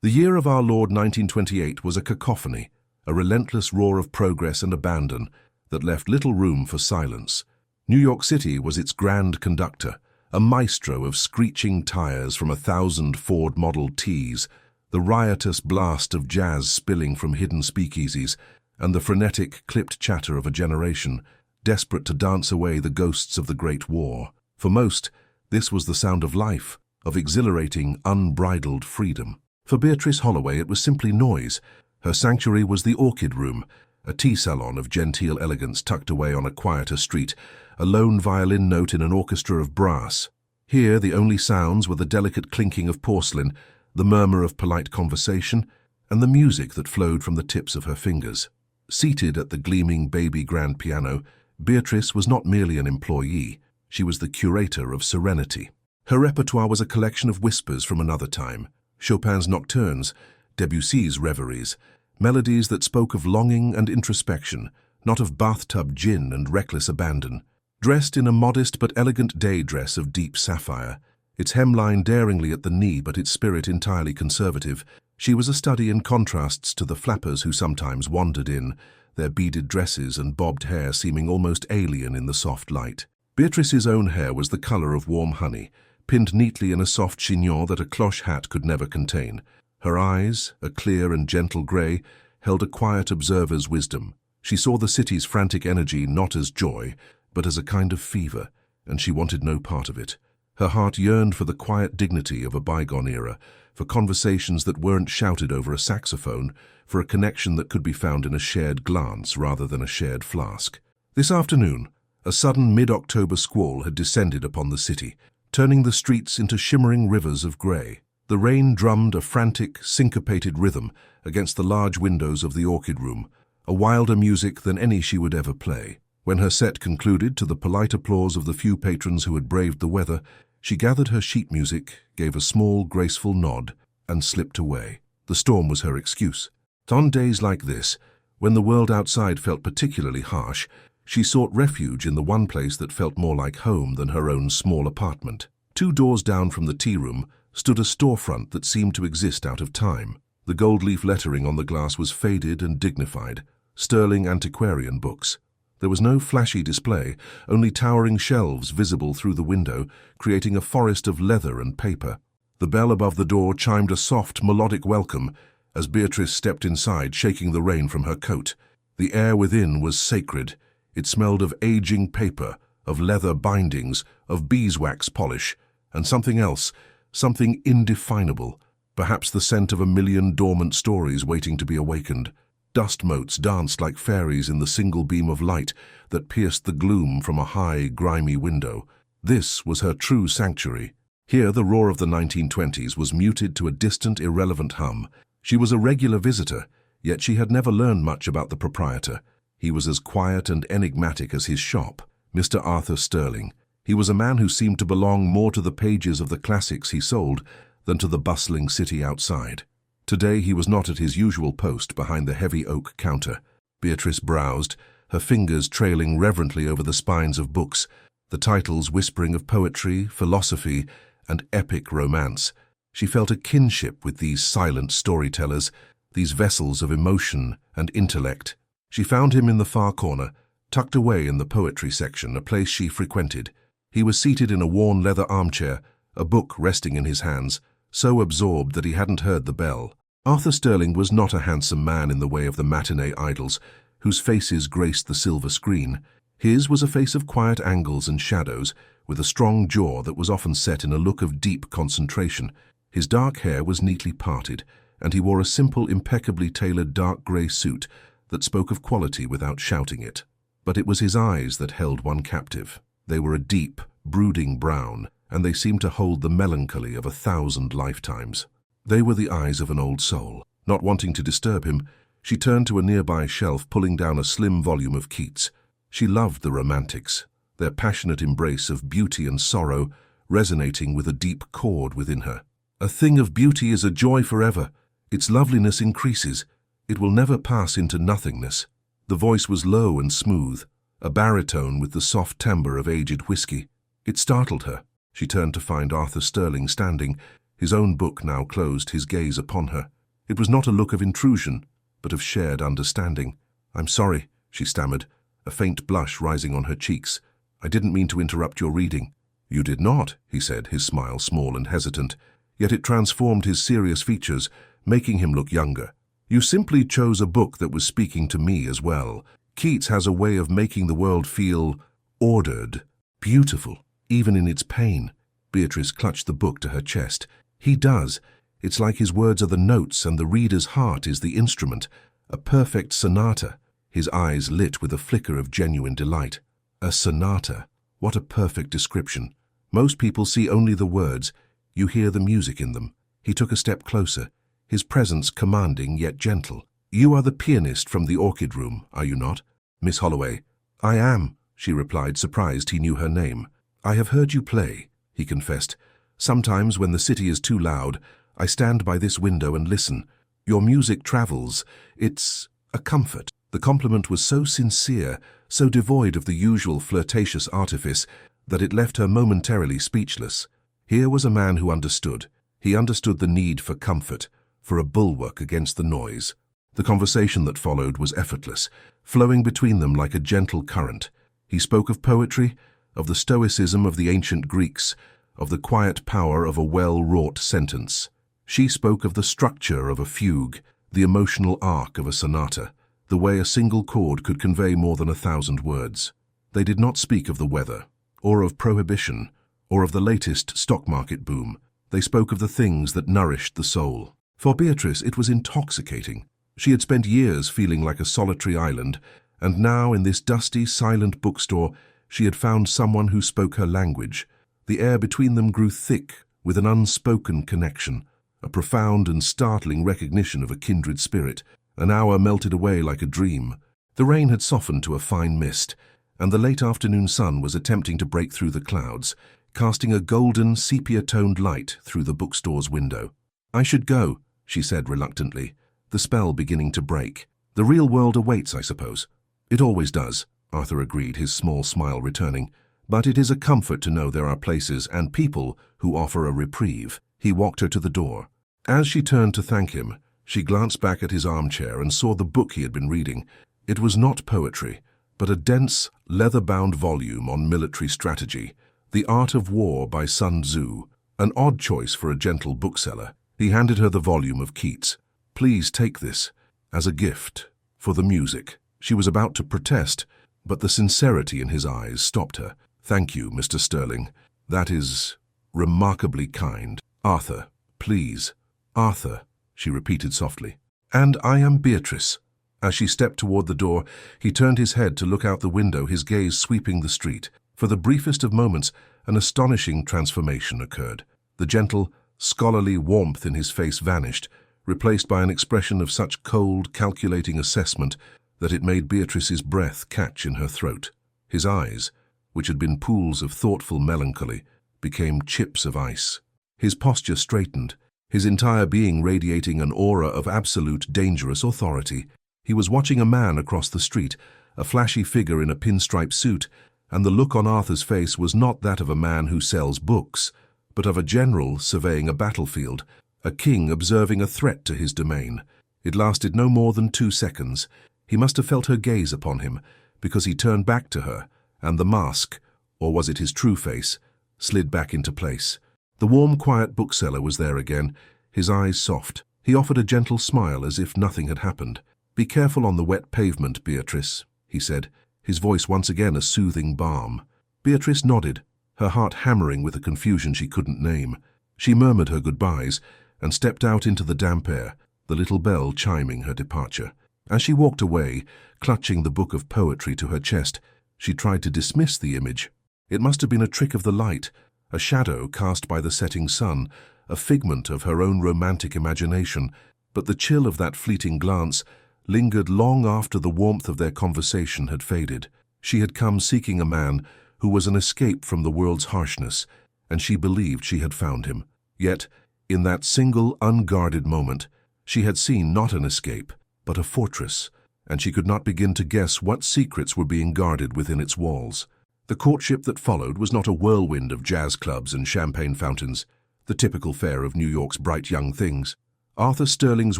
The year of our Lord 1928 was a cacophony, a relentless roar of progress and abandon that left little room for silence. New York City was its grand conductor, a maestro of screeching tires from 1,000 Ford Model Ts, the riotous blast of jazz spilling from hidden speakeasies, and the frenetic, clipped chatter of a generation, desperate to dance away the ghosts of the Great War. For most, this was the sound of life, of exhilarating, unbridled freedom. For Beatrice Holloway, it was simply noise. Her sanctuary was the Orchid Room, a tea salon of genteel elegance tucked away on a quieter street, a lone violin note in an orchestra of brass. Here, the only sounds were the delicate clinking of porcelain, the murmur of polite conversation, and the music that flowed from the tips of her fingers. Seated at the gleaming baby grand piano, Beatrice was not merely an employee, she was the curator of serenity. Her repertoire was a collection of whispers from another time, Chopin's nocturnes, Debussy's reveries, melodies that spoke of longing and introspection, not of bathtub gin and reckless abandon. Dressed in a modest but elegant day dress of deep sapphire, its hemline daringly at the knee but its spirit entirely conservative, she was a study in contrasts to the flappers who sometimes wandered in, their beaded dresses and bobbed hair seeming almost alien in the soft light. Beatrice's own hair was the color of warm honey, pinned neatly in a soft chignon that a cloche hat could never contain. Her eyes, a clear and gentle grey, held a quiet observer's wisdom. She saw the city's frantic energy not as joy, but as a kind of fever, and she wanted no part of it. Her heart yearned for the quiet dignity of a bygone era, for conversations that weren't shouted over a saxophone, for a connection that could be found in a shared glance rather than a shared flask. This afternoon, a sudden mid-October squall had descended upon the city, turning the streets into shimmering rivers of grey. The rain drummed a frantic, syncopated rhythm against the large windows of the Orchid Room, a wilder music than any she would ever play. When her set concluded, to the polite applause of the few patrons who had braved the weather, she gathered her sheet music, gave a small, graceful nod, and slipped away. The storm was her excuse. On days like this, when the world outside felt particularly harsh, she sought refuge in the one place that felt more like home than her own small apartment. 2 doors down from the tea room stood a storefront that seemed to exist out of time. The gold-leaf lettering on the glass was faded and dignified, sterling antiquarian books. There was no flashy display, only towering shelves visible through the window, creating a forest of leather and paper. The bell above the door chimed a soft, melodic welcome as Beatrice stepped inside, shaking the rain from her coat. The air within was sacred. It smelled of aging paper, of leather bindings, of beeswax polish, and something else, something indefinable, perhaps the scent of 1,000,000 dormant stories waiting to be awakened. Dust motes danced like fairies in the single beam of light that pierced the gloom from a high, grimy window. This was her true sanctuary. Here the roar of the 1920s was muted to a distant, irrelevant hum. She was a regular visitor, yet she had never learned much about the proprietor. He was as quiet and enigmatic as his shop, Mr. Arthur Sterling. He was a man who seemed to belong more to the pages of the classics he sold than to the bustling city outside. Today he was not at his usual post behind the heavy oak counter. Beatrice browsed, her fingers trailing reverently over the spines of books, the titles whispering of poetry, philosophy, and epic romance. She felt a kinship with these silent storytellers, these vessels of emotion and intellect. She found him in the far corner, tucked away in the poetry section, a place she frequented. He was seated in a worn leather armchair, a book resting in his hands, so absorbed that he hadn't heard the bell. Arthur Sterling was not a handsome man in the way of the matinee idols, whose faces graced the silver screen. His was a face of quiet angles and shadows, with a strong jaw that was often set in a look of deep concentration. His dark hair was neatly parted, and he wore a simple, impeccably tailored dark grey suit that spoke of quality without shouting it. But it was his eyes that held one captive. They were a deep, brooding brown, and they seemed to hold the melancholy of 1,000 lifetimes. They were the eyes of an old soul. Not wanting to disturb him, she turned to a nearby shelf, pulling down a slim volume of Keats. She loved the Romantics, their passionate embrace of beauty and sorrow resonating with a deep chord within her. A thing of beauty is a joy forever. Its loveliness increases. It will never pass into nothingness. The voice was low and smooth, a baritone with the soft timbre of aged whiskey. It startled her. She turned to find Arthur Sterling standing, His own book now closed his gaze upon her. It was not a look of intrusion, but of shared understanding. "I'm sorry," she stammered, a faint blush rising on her cheeks. "I didn't mean to interrupt your reading." "You did not," he said, his smile small and hesitant, yet it transformed his serious features, making him look younger. "You simply chose a book that was speaking to me as well. Keats has a way of making the world feel ordered, beautiful, even in its pain." Beatrice clutched the book to her chest. "He does. It's like his words are the notes and the reader's heart is the instrument. A perfect sonata." His eyes lit with a flicker of genuine delight. A sonata. What a perfect description. Most people see only the words. You hear the music in them. He took a step closer, his presence commanding yet gentle. "You are the pianist from the Orchid Room, are you not, Miss Holloway?" "I am," she replied, surprised he knew her name. "I have heard you play," he confessed. "Sometimes when the city is too loud, I stand by this window and listen. Your music travels. It's a comfort." The compliment was so sincere, so devoid of the usual flirtatious artifice, that it left her momentarily speechless. Here was a man who understood. He understood the need for comfort, for a bulwark against the noise. The conversation that followed was effortless, flowing between them like a gentle current. He spoke of poetry, of the stoicism of the ancient Greeks, of the quiet power of a well-wrought sentence. She spoke of the structure of a fugue, the emotional arc of a sonata, the way a single chord could convey more than 1,000 words. They did not speak of the weather, or of prohibition, or of the latest stock market boom. They spoke of the things that nourished the soul. For Beatrice, it was intoxicating. She had spent years feeling like a solitary island, and now in this dusty, silent bookstore, she had found someone who spoke her language. The air between them grew thick with an unspoken connection, a profound and startling recognition of a kindred spirit. An hour melted away like a dream. The rain had softened to a fine mist, and the late afternoon sun was attempting to break through the clouds, casting a golden, sepia-toned light through the bookstore's window. "I should go," she said reluctantly, the spell beginning to break. "The real world awaits, I suppose." "It always does," Arthur agreed, his small smile returning. "But it is a comfort to know there are places and people who offer a reprieve." He walked her to the door. As she turned to thank him, she glanced back at his armchair and saw the book he had been reading. It was not poetry, but a dense, leather-bound volume on military strategy, The Art of War by Sun Tzu, an odd choice for a gentle bookseller. He handed her the volume of Keats. "Please take this, as a gift, for the music." She was about to protest, but the sincerity in his eyes stopped her. "Thank you, Mr. Sterling. That is remarkably kind." "Arthur, please." "Arthur," she repeated softly. "And I am Beatrice." As she stepped toward the door, he turned his head to look out the window, his gaze sweeping the street. For the briefest of moments, an astonishing transformation occurred. The gentle, scholarly warmth in his face vanished, replaced by an expression of such cold, calculating assessment that it made Beatrice's breath catch in her throat. His eyes, which had been pools of thoughtful melancholy, became chips of ice. His posture straightened, his entire being radiating an aura of absolute, dangerous authority. He was watching a man across the street, a flashy figure in a pinstripe suit, and the look on Arthur's face was not that of a man who sells books, but of a general surveying a battlefield, a king observing a threat to his domain. It lasted no more than 2 seconds. He must have felt her gaze upon him, because he turned back to her, and the mask, or was it his true face, slid back into place. The warm, quiet bookseller was there again, his eyes soft. He offered a gentle smile as if nothing had happened. "Be careful on the wet pavement, Beatrice," he said, his voice once again a soothing balm. Beatrice nodded, her heart hammering with a confusion she couldn't name. She murmured her goodbyes and stepped out into the damp air, the little bell chiming her departure. As she walked away, clutching the book of poetry to her chest, she tried to dismiss the image. It must have been a trick of the light, a shadow cast by the setting sun, a figment of her own romantic imagination, but the chill of that fleeting glance lingered long after the warmth of their conversation had faded. She had come seeking a man who was an escape from the world's harshness, and she believed she had found him. Yet, in that single, unguarded moment, she had seen not an escape, but a fortress, and she could not begin to guess what secrets were being guarded within its walls. The courtship that followed was not a whirlwind of jazz clubs and champagne fountains. the typical fare of New York's bright young things. Arthur Sterling's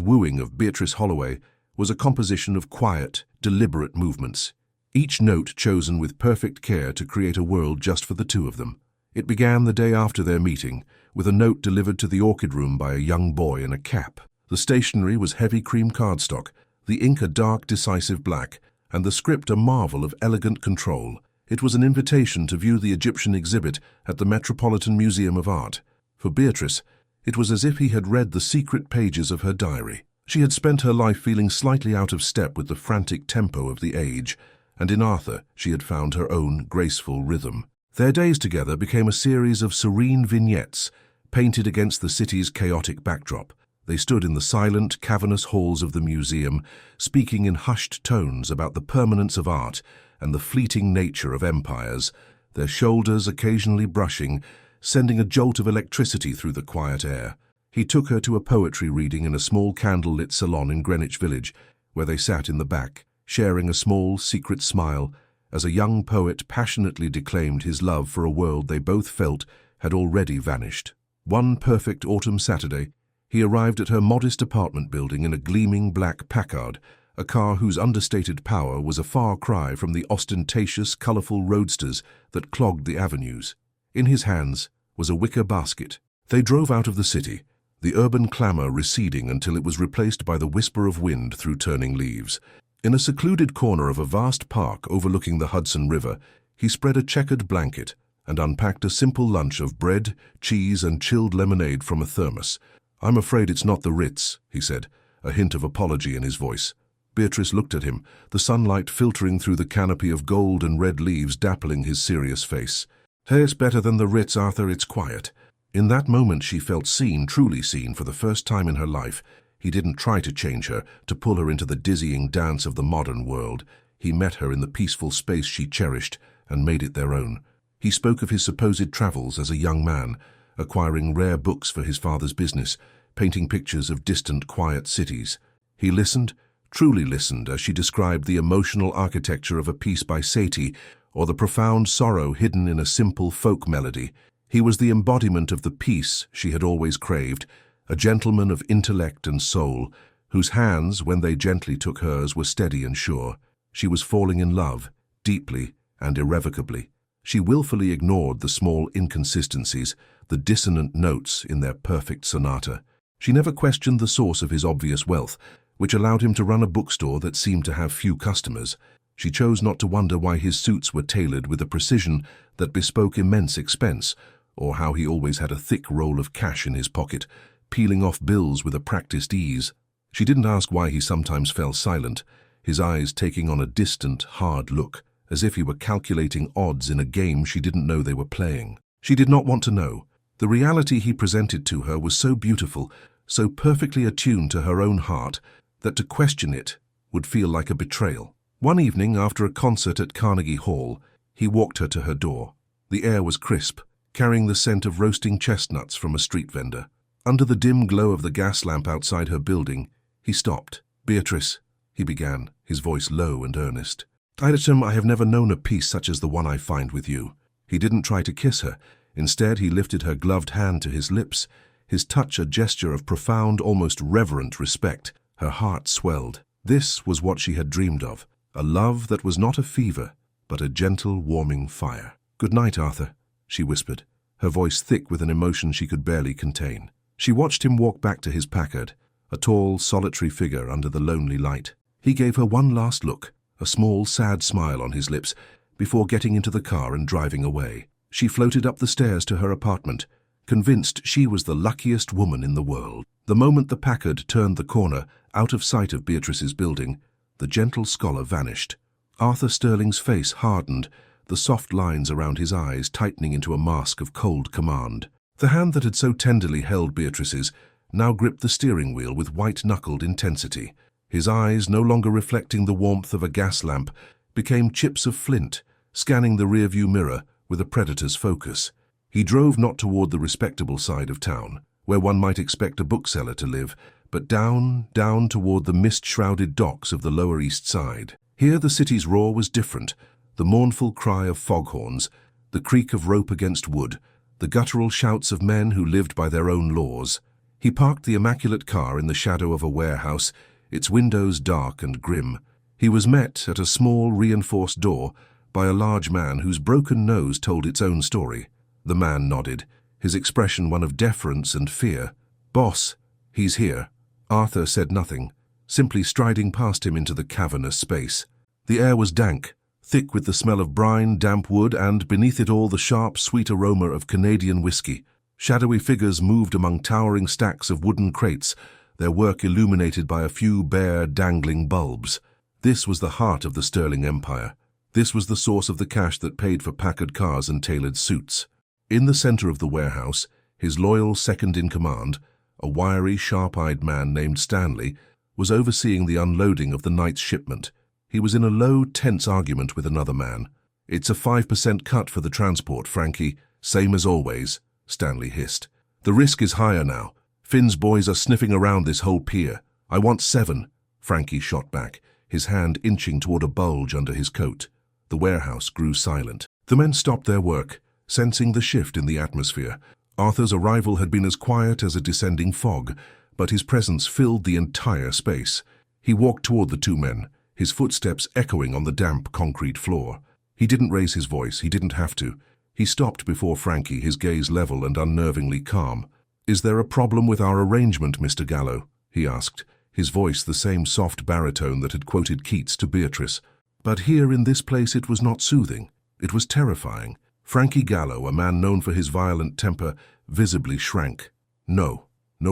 wooing of Beatrice Holloway was a composition of quiet, deliberate movements, each note chosen with perfect care to create a world just for the two of them. It began the day after their meeting, with a note delivered to the orchid room by a young boy in a cap. The stationery was heavy cream cardstock, the ink a dark, decisive black, and the script a marvel of elegant control. It was an invitation to view the Egyptian exhibit at the Metropolitan Museum of Art. For Beatrice, it was as if he had read the secret pages of her diary. She had spent her life feeling slightly out of step with the frantic tempo of the age, and in Arthur she had found her own graceful rhythm. Their days together became a series of serene vignettes, painted against the city's chaotic backdrop. They stood in the silent, cavernous halls of the museum, speaking in hushed tones about the permanence of art and the fleeting nature of empires, their shoulders occasionally brushing, sending a jolt of electricity through the quiet air. He took her to a poetry reading in a small candle-lit salon in Greenwich Village, where they sat in the back, sharing a small, secret smile, as a young poet passionately declaimed his love for a world they both felt had already vanished. One perfect autumn Saturday, he arrived at her modest apartment building in a gleaming black Packard, a car whose understated power was a far cry from the ostentatious, colorful roadsters that clogged the avenues. In his hands was a wicker basket. They drove out of the city, the urban clamor receding until it was replaced by the whisper of wind through turning leaves. In a secluded corner of a vast park overlooking the Hudson River, he spread a checkered blanket and unpacked a simple lunch of bread, cheese, and chilled lemonade from a thermos. "I'm afraid it's not the Ritz," he said, a hint of apology in his voice. Beatrice looked at him, the sunlight filtering through the canopy of gold and red leaves dappling his serious face. "Hey, it's better than the Ritz, Arthur, it's quiet." In that moment she felt seen, truly seen, for the first time in her life. He didn't try to change her, to pull her into the dizzying dance of the modern world. He met her in the peaceful space she cherished and made it their own. He spoke of his supposed travels as a young man, acquiring rare books for his father's business, painting pictures of distant, quiet cities. He listened, truly listened, as she described the emotional architecture of a piece by Satie, or the profound sorrow hidden in a simple folk melody. He was the embodiment of the peace she had always craved, a gentleman of intellect and soul, whose hands, when they gently took hers, were steady and sure. She was falling in love, deeply and irrevocably. She willfully ignored the small inconsistencies, the dissonant notes in their perfect sonata. She never questioned the source of his obvious wealth, which allowed him to run a bookstore that seemed to have few customers. She chose not to wonder why his suits were tailored with a precision that bespoke immense expense, or how he always had a thick roll of cash in his pocket, peeling off bills with a practiced ease. She didn't ask why he sometimes fell silent, his eyes taking on a distant, hard look, as if he were calculating odds in a game she didn't know they were playing. She did not want to know. The reality he presented to her was so beautiful, so perfectly attuned to her own heart, that to question it would feel like a betrayal. One evening, after a concert at Carnegie Hall, he walked her to her door. The air was crisp, carrying the scent of roasting chestnuts from a street vendor. Under the dim glow of the gas lamp outside her building, he stopped. "Beatrice," he began, his voice low and earnest. "I have never known a peace such as the one I find with you." He didn't try to kiss her. Instead, he lifted her gloved hand to his lips, his touch a gesture of profound, almost reverent respect. Her heart swelled. This was what she had dreamed of, a love that was not a fever, but a gentle, warming fire. "Good night, Arthur," she whispered, her voice thick with an emotion she could barely contain. She watched him walk back to his Packard, a tall, solitary figure under the lonely light. He gave her one last look, a small, sad smile on his lips, before getting into the car and driving away. She floated up the stairs to her apartment, convinced she was the luckiest woman in the world. The moment the Packard turned the corner, out of sight of Beatrice's building, the gentle scholar vanished. Arthur Sterling's face hardened, the soft lines around his eyes tightening into a mask of cold command. The hand that had so tenderly held Beatrice's now gripped the steering wheel with white-knuckled intensity. His eyes, no longer reflecting the warmth of a gas lamp, became chips of flint, scanning the rearview mirror with a predator's focus. He drove not toward the respectable side of town, where one might expect a bookseller to live, but down toward the mist-shrouded docks of the Lower East Side. Here the city's roar was different, the mournful cry of foghorns, the creak of rope against wood, the guttural shouts of men who lived by their own laws. He parked the immaculate car in the shadow of a warehouse, its windows dark and grim. He was met at a small, reinforced door by a large man whose broken nose told its own story. The man nodded, his expression one of deference and fear. "Boss, he's here." Arthur said nothing, simply striding past him into the cavernous space. The air was dank, thick with the smell of brine, damp wood, and, beneath it all, the sharp, sweet aroma of Canadian whiskey. Shadowy figures moved among towering stacks of wooden crates, their work illuminated by a few bare, dangling bulbs. This was the heart of the Sterling Empire. This was the source of the cash that paid for Packard cars and tailored suits. In the center of the warehouse, his loyal second-in-command, a wiry, sharp-eyed man named Stanley, was overseeing the unloading of the night's shipment. He was in a low, tense argument with another man. "It's a 5% cut for the transport, Frankie, same as always," Stanley hissed. "The risk is higher now. Finn's boys are sniffing around this whole pier. I want 7, Frankie shot back, his hand inching toward a bulge under his coat. The warehouse grew silent. The men stopped their work, sensing the shift in the atmosphere. Arthur's arrival had been as quiet as a descending fog, but his presence filled the entire space. He walked toward the two men, his footsteps echoing on the damp concrete floor. He didn't raise his voice, he didn't have to. He stopped before Frankie, his gaze level and unnervingly calm. "Is there a problem with our arrangement, Mr. Gallo?" he asked, his voice the same soft baritone that had quoted Keats to Beatrice. But here in this place it was not soothing, it was terrifying. Frankie Gallo, a man known for his violent temper, visibly shrank. "No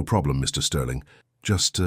problem, Mr. Sterling. Just,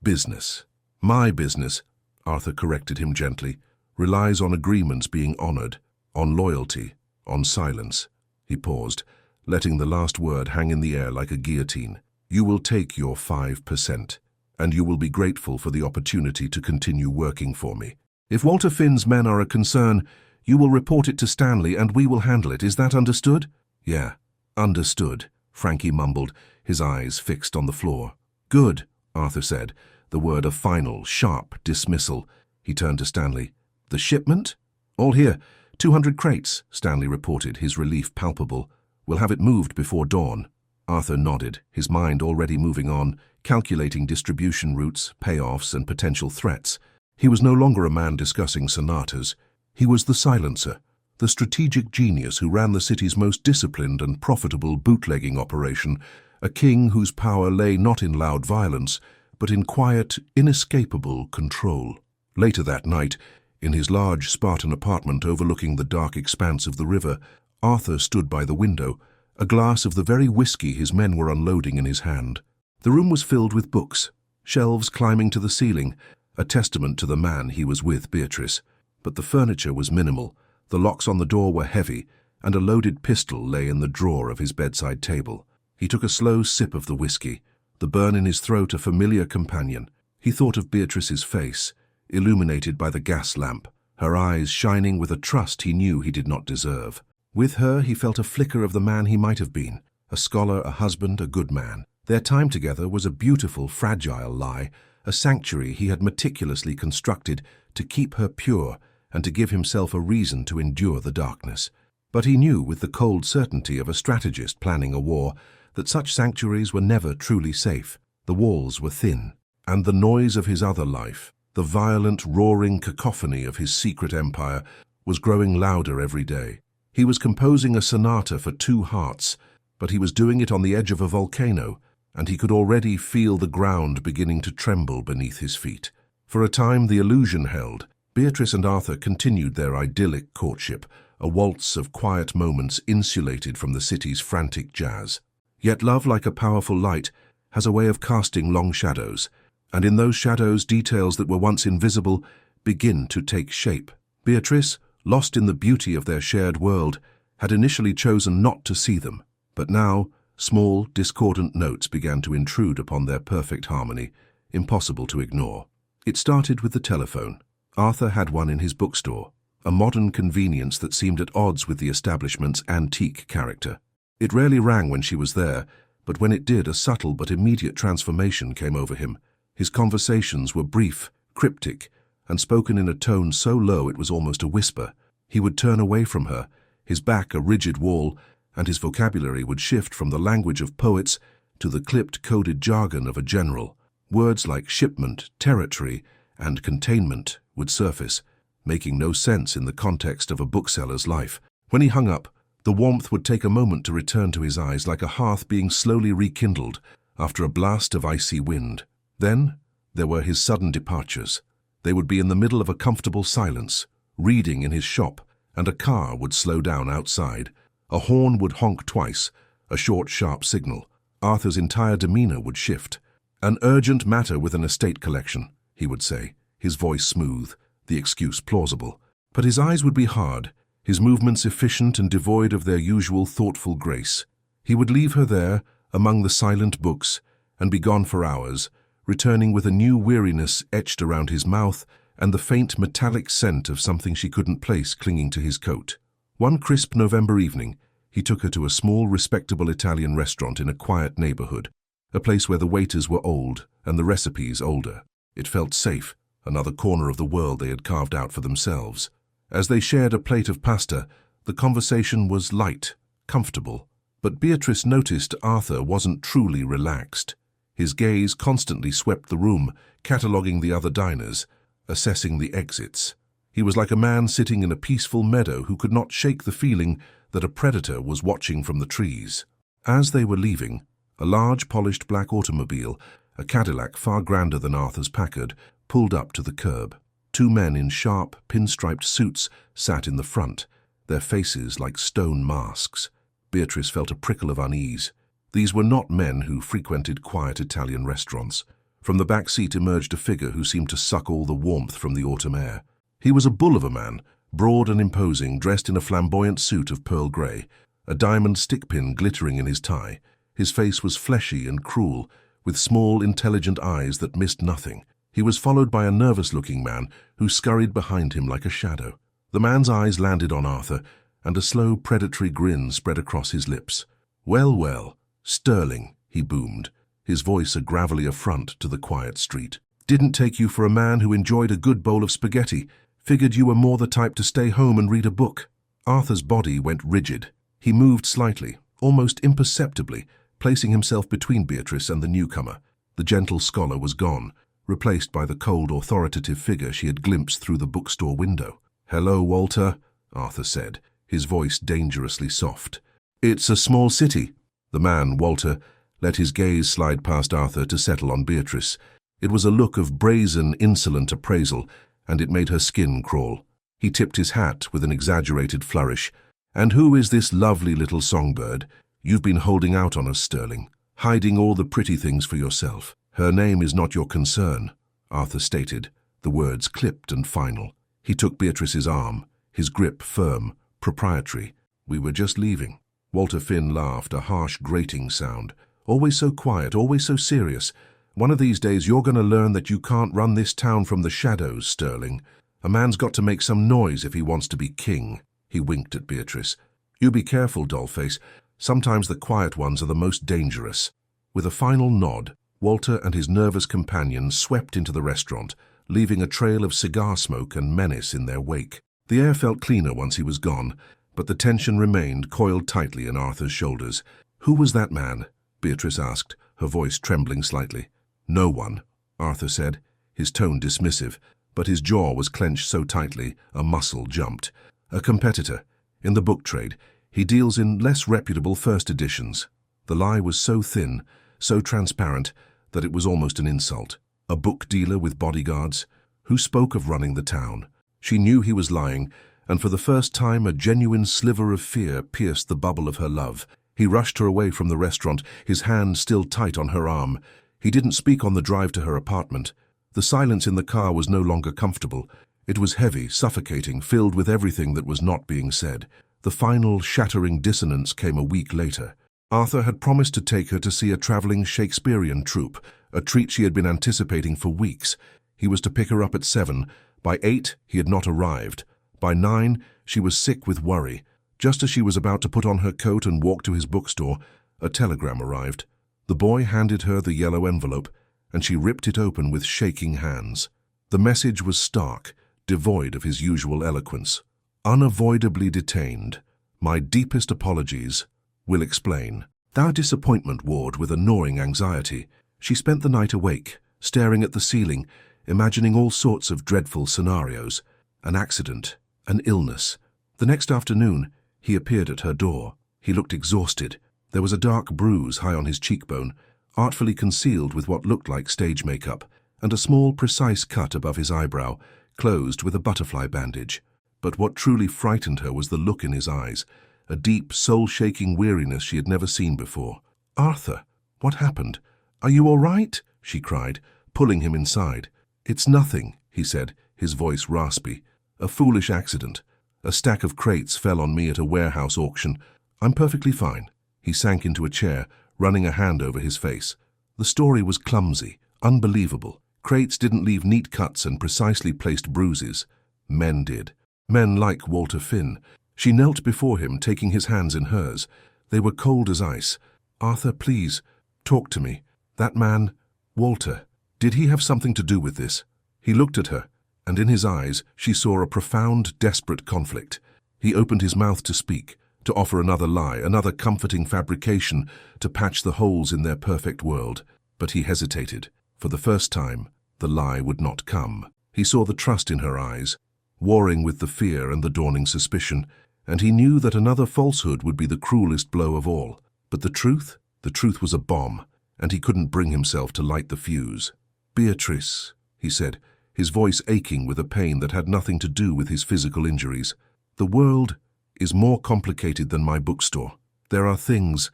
business." "My business," Arthur corrected him gently, "relies on agreements being honored, on loyalty, on silence." He paused, letting the last word hang in the air like a guillotine. "You will take your 5%, and you will be grateful for the opportunity to continue working for me. If Walter Finn's men are a concern, you will report it to Stanley and we will handle it. Is that understood?" "Yeah, understood," Frankie mumbled, his eyes fixed on the floor. "Good," Arthur said, the word a final, sharp dismissal. He turned to Stanley. "The shipment?" "All here. 200 crates," Stanley reported, his relief palpable. "We'll have it moved before dawn." Arthur nodded, his mind already moving on, calculating distribution routes, payoffs, and potential threats. He was no longer a man discussing sonatas. He was the silencer, the strategic genius who ran the city's most disciplined and profitable bootlegging operation, a king whose power lay not in loud violence, but in quiet, inescapable control. Later that night, in his large Spartan apartment overlooking the dark expanse of the river, Arthur stood by the window, a glass of the very whiskey his men were unloading in his hand. The room was filled with books, shelves climbing to the ceiling, a testament to the man he was with, Beatrice. But the furniture was minimal, the locks on the door were heavy, and a loaded pistol lay in the drawer of his bedside table. He took a slow sip of the whiskey, the burn in his throat a familiar companion. He thought of Beatrice's face, illuminated by the gas lamp, her eyes shining with a trust he knew he did not deserve. With her he felt a flicker of the man he might have been, a scholar, a husband, a good man. Their time together was a beautiful, fragile lie, a sanctuary he had meticulously constructed to keep her pure and to give himself a reason to endure the darkness. But he knew with the cold certainty of a strategist planning a war that such sanctuaries were never truly safe. The walls were thin, and the noise of his other life, the violent, roaring cacophony of his secret empire, was growing louder every day. He was composing a sonata for 2 hearts, but he was doing it on the edge of a volcano, and he could already feel the ground beginning to tremble beneath his feet. For a time the illusion held. Beatrice and Arthur continued their idyllic courtship, a waltz of quiet moments insulated from the city's frantic jazz. Yet love, like a powerful light, has a way of casting long shadows, and in those shadows details that were once invisible begin to take shape. Beatrice, lost in the beauty of their shared world, had initially chosen not to see them, but now small, discordant notes began to intrude upon their perfect harmony, impossible to ignore. It started with the telephone. Arthur had one in his bookstore, a modern convenience that seemed at odds with the establishment's antique character. It rarely rang when she was there, but when it did, a subtle but immediate transformation came over him. His conversations were brief, cryptic, and spoken in a tone so low it was almost a whisper. He would turn away from her, his back a rigid wall, and his vocabulary would shift from the language of poets to the clipped, coded jargon of a general. Words like shipment, territory, and containment would surface, making no sense in the context of a bookseller's life. When he hung up, the warmth would take a moment to return to his eyes, like a hearth being slowly rekindled after a blast of icy wind. Then there were his sudden departures. They would be in the middle of a comfortable silence, reading in his shop, and a car would slow down outside. A horn would honk twice, a short, sharp signal. Arthur's entire demeanor would shift. "An urgent matter with an estate collection," he would say, his voice smooth, the excuse plausible. But his eyes would be hard, his movements efficient and devoid of their usual thoughtful grace. He would leave her there, among the silent books, and be gone for hours, returning with a new weariness etched around his mouth and the faint metallic scent of something she couldn't place clinging to his coat. One crisp November evening, he took her to a small, respectable Italian restaurant in a quiet neighborhood, a place where the waiters were old and the recipes older. It felt safe, another corner of the world they had carved out for themselves. As they shared a plate of pasta, the conversation was light, comfortable. But Beatrice noticed Arthur wasn't truly relaxed. His gaze constantly swept the room, cataloguing the other diners, assessing the exits. He was like a man sitting in a peaceful meadow who could not shake the feeling that a predator was watching from the trees. As they were leaving, a large polished black automobile, a Cadillac far grander than Arthur's Packard, pulled up to the curb. Two men in sharp, pinstriped suits sat in the front, their faces like stone masks. Beatrice felt a prickle of unease. These were not men who frequented quiet Italian restaurants. From the back seat emerged a figure who seemed to suck all the warmth from the autumn air. He was a bull of a man, broad and imposing, dressed in a flamboyant suit of pearl grey, a diamond stickpin glittering in his tie. His face was fleshy and cruel, with small, intelligent eyes that missed nothing. He was followed by a nervous-looking man who scurried behind him like a shadow. The man's eyes landed on Arthur, and a slow, predatory grin spread across his lips. "Well, well, Sterling," he boomed, his voice a gravelly affront to the quiet street. "Didn't take you for a man who enjoyed a good bowl of spaghetti. Figured you were more the type to stay home and read a book." Arthur's body went rigid. He moved slightly, almost imperceptibly, placing himself between Beatrice and the newcomer. The gentle scholar was gone, replaced by the cold, authoritative figure she had glimpsed through the bookstore window. "Hello, Walter," Arthur said, his voice dangerously soft. "It's a small city." The man, Walter, let his gaze slide past Arthur to settle on Beatrice. It was a look of brazen, insolent appraisal, and it made her skin crawl. He tipped his hat with an exaggerated flourish. "And who is this lovely little songbird? You've been holding out on us, Sterling, hiding all the pretty things for yourself." "Her name is not your concern," Arthur stated, the words clipped and final. He took Beatrice's arm, his grip firm, proprietary. "We were just leaving." Walter Finn laughed, a harsh, grating sound. "Always so quiet, always so serious. One of these days you're going to learn that you can't run this town from the shadows, Sterling. A man's got to make some noise if he wants to be king." He winked at Beatrice. "You be careful, dollface. Sometimes the quiet ones are the most dangerous." With a final nod, Walter and his nervous companion swept into the restaurant, leaving a trail of cigar smoke and menace in their wake. The air felt cleaner once he was gone, but the tension remained coiled tightly in Arthur's shoulders. "Who was that man?" Beatrice asked, her voice trembling slightly. "No one," Arthur said, his tone dismissive, but his jaw was clenched so tightly a muscle jumped. "A competitor. In the book trade. He deals in less reputable first editions." The lie was so thin, so transparent, that it was almost an insult. A book dealer with bodyguards? Who spoke of running the town? She knew he was lying, and for the first time a genuine sliver of fear pierced the bubble of her love. He rushed her away from the restaurant, his hand still tight on her arm. He didn't speak on the drive to her apartment. The silence in the car was no longer comfortable. It was heavy, suffocating, filled with everything that was not being said. The final, shattering dissonance came a week later. Arthur had promised to take her to see a traveling Shakespearean troupe, a treat she had been anticipating for weeks. He was to pick her up at 7. By 8, he had not arrived. By 9, she was sick with worry. Just as she was about to put on her coat and walk to his bookstore, a telegram arrived. The boy handed her the yellow envelope, and she ripped it open with shaking hands. The message was stark, devoid of his usual eloquence. "Unavoidably detained. My deepest apologies. Will explain. Our disappointment warred with a gnawing anxiety. She spent the night awake, staring at the ceiling, imagining all sorts of dreadful scenarios. An accident, an illness. The next afternoon, he appeared at her door. He looked exhausted. There was a dark bruise high on his cheekbone, artfully concealed with what looked like stage makeup, and a small, precise cut above his eyebrow, closed with a butterfly bandage. But what truly frightened her was the look in his eyes, a deep, soul-shaking weariness she had never seen before. "Arthur, what happened? Are you all right?" she cried, pulling him inside. "It's nothing," he said, his voice raspy. "A foolish accident. A stack of crates fell on me at a warehouse auction. I'm perfectly fine." He sank into a chair, running a hand over his face. The story was clumsy, unbelievable. Crates didn't leave neat cuts and precisely placed bruises. Men did. Men like Walter Finn. She knelt before him, taking his hands in hers. They were cold as ice. "Arthur, please, talk to me. That man, Walter, did he have something to do with this?" He looked at her, and in his eyes she saw a profound, desperate conflict. He opened his mouth to speak, to offer another lie, another comforting fabrication to patch the holes in their perfect world. But he hesitated. For the first time, the lie would not come. He saw the trust in her eyes, warring with the fear and the dawning suspicion, and he knew that another falsehood would be the cruelest blow of all. But the truth was a bomb, and he couldn't bring himself to light the fuse. "Beatrice," he said, his voice aching with a pain that had nothing to do with his physical injuries. "The world is more complicated than my bookstore. There are things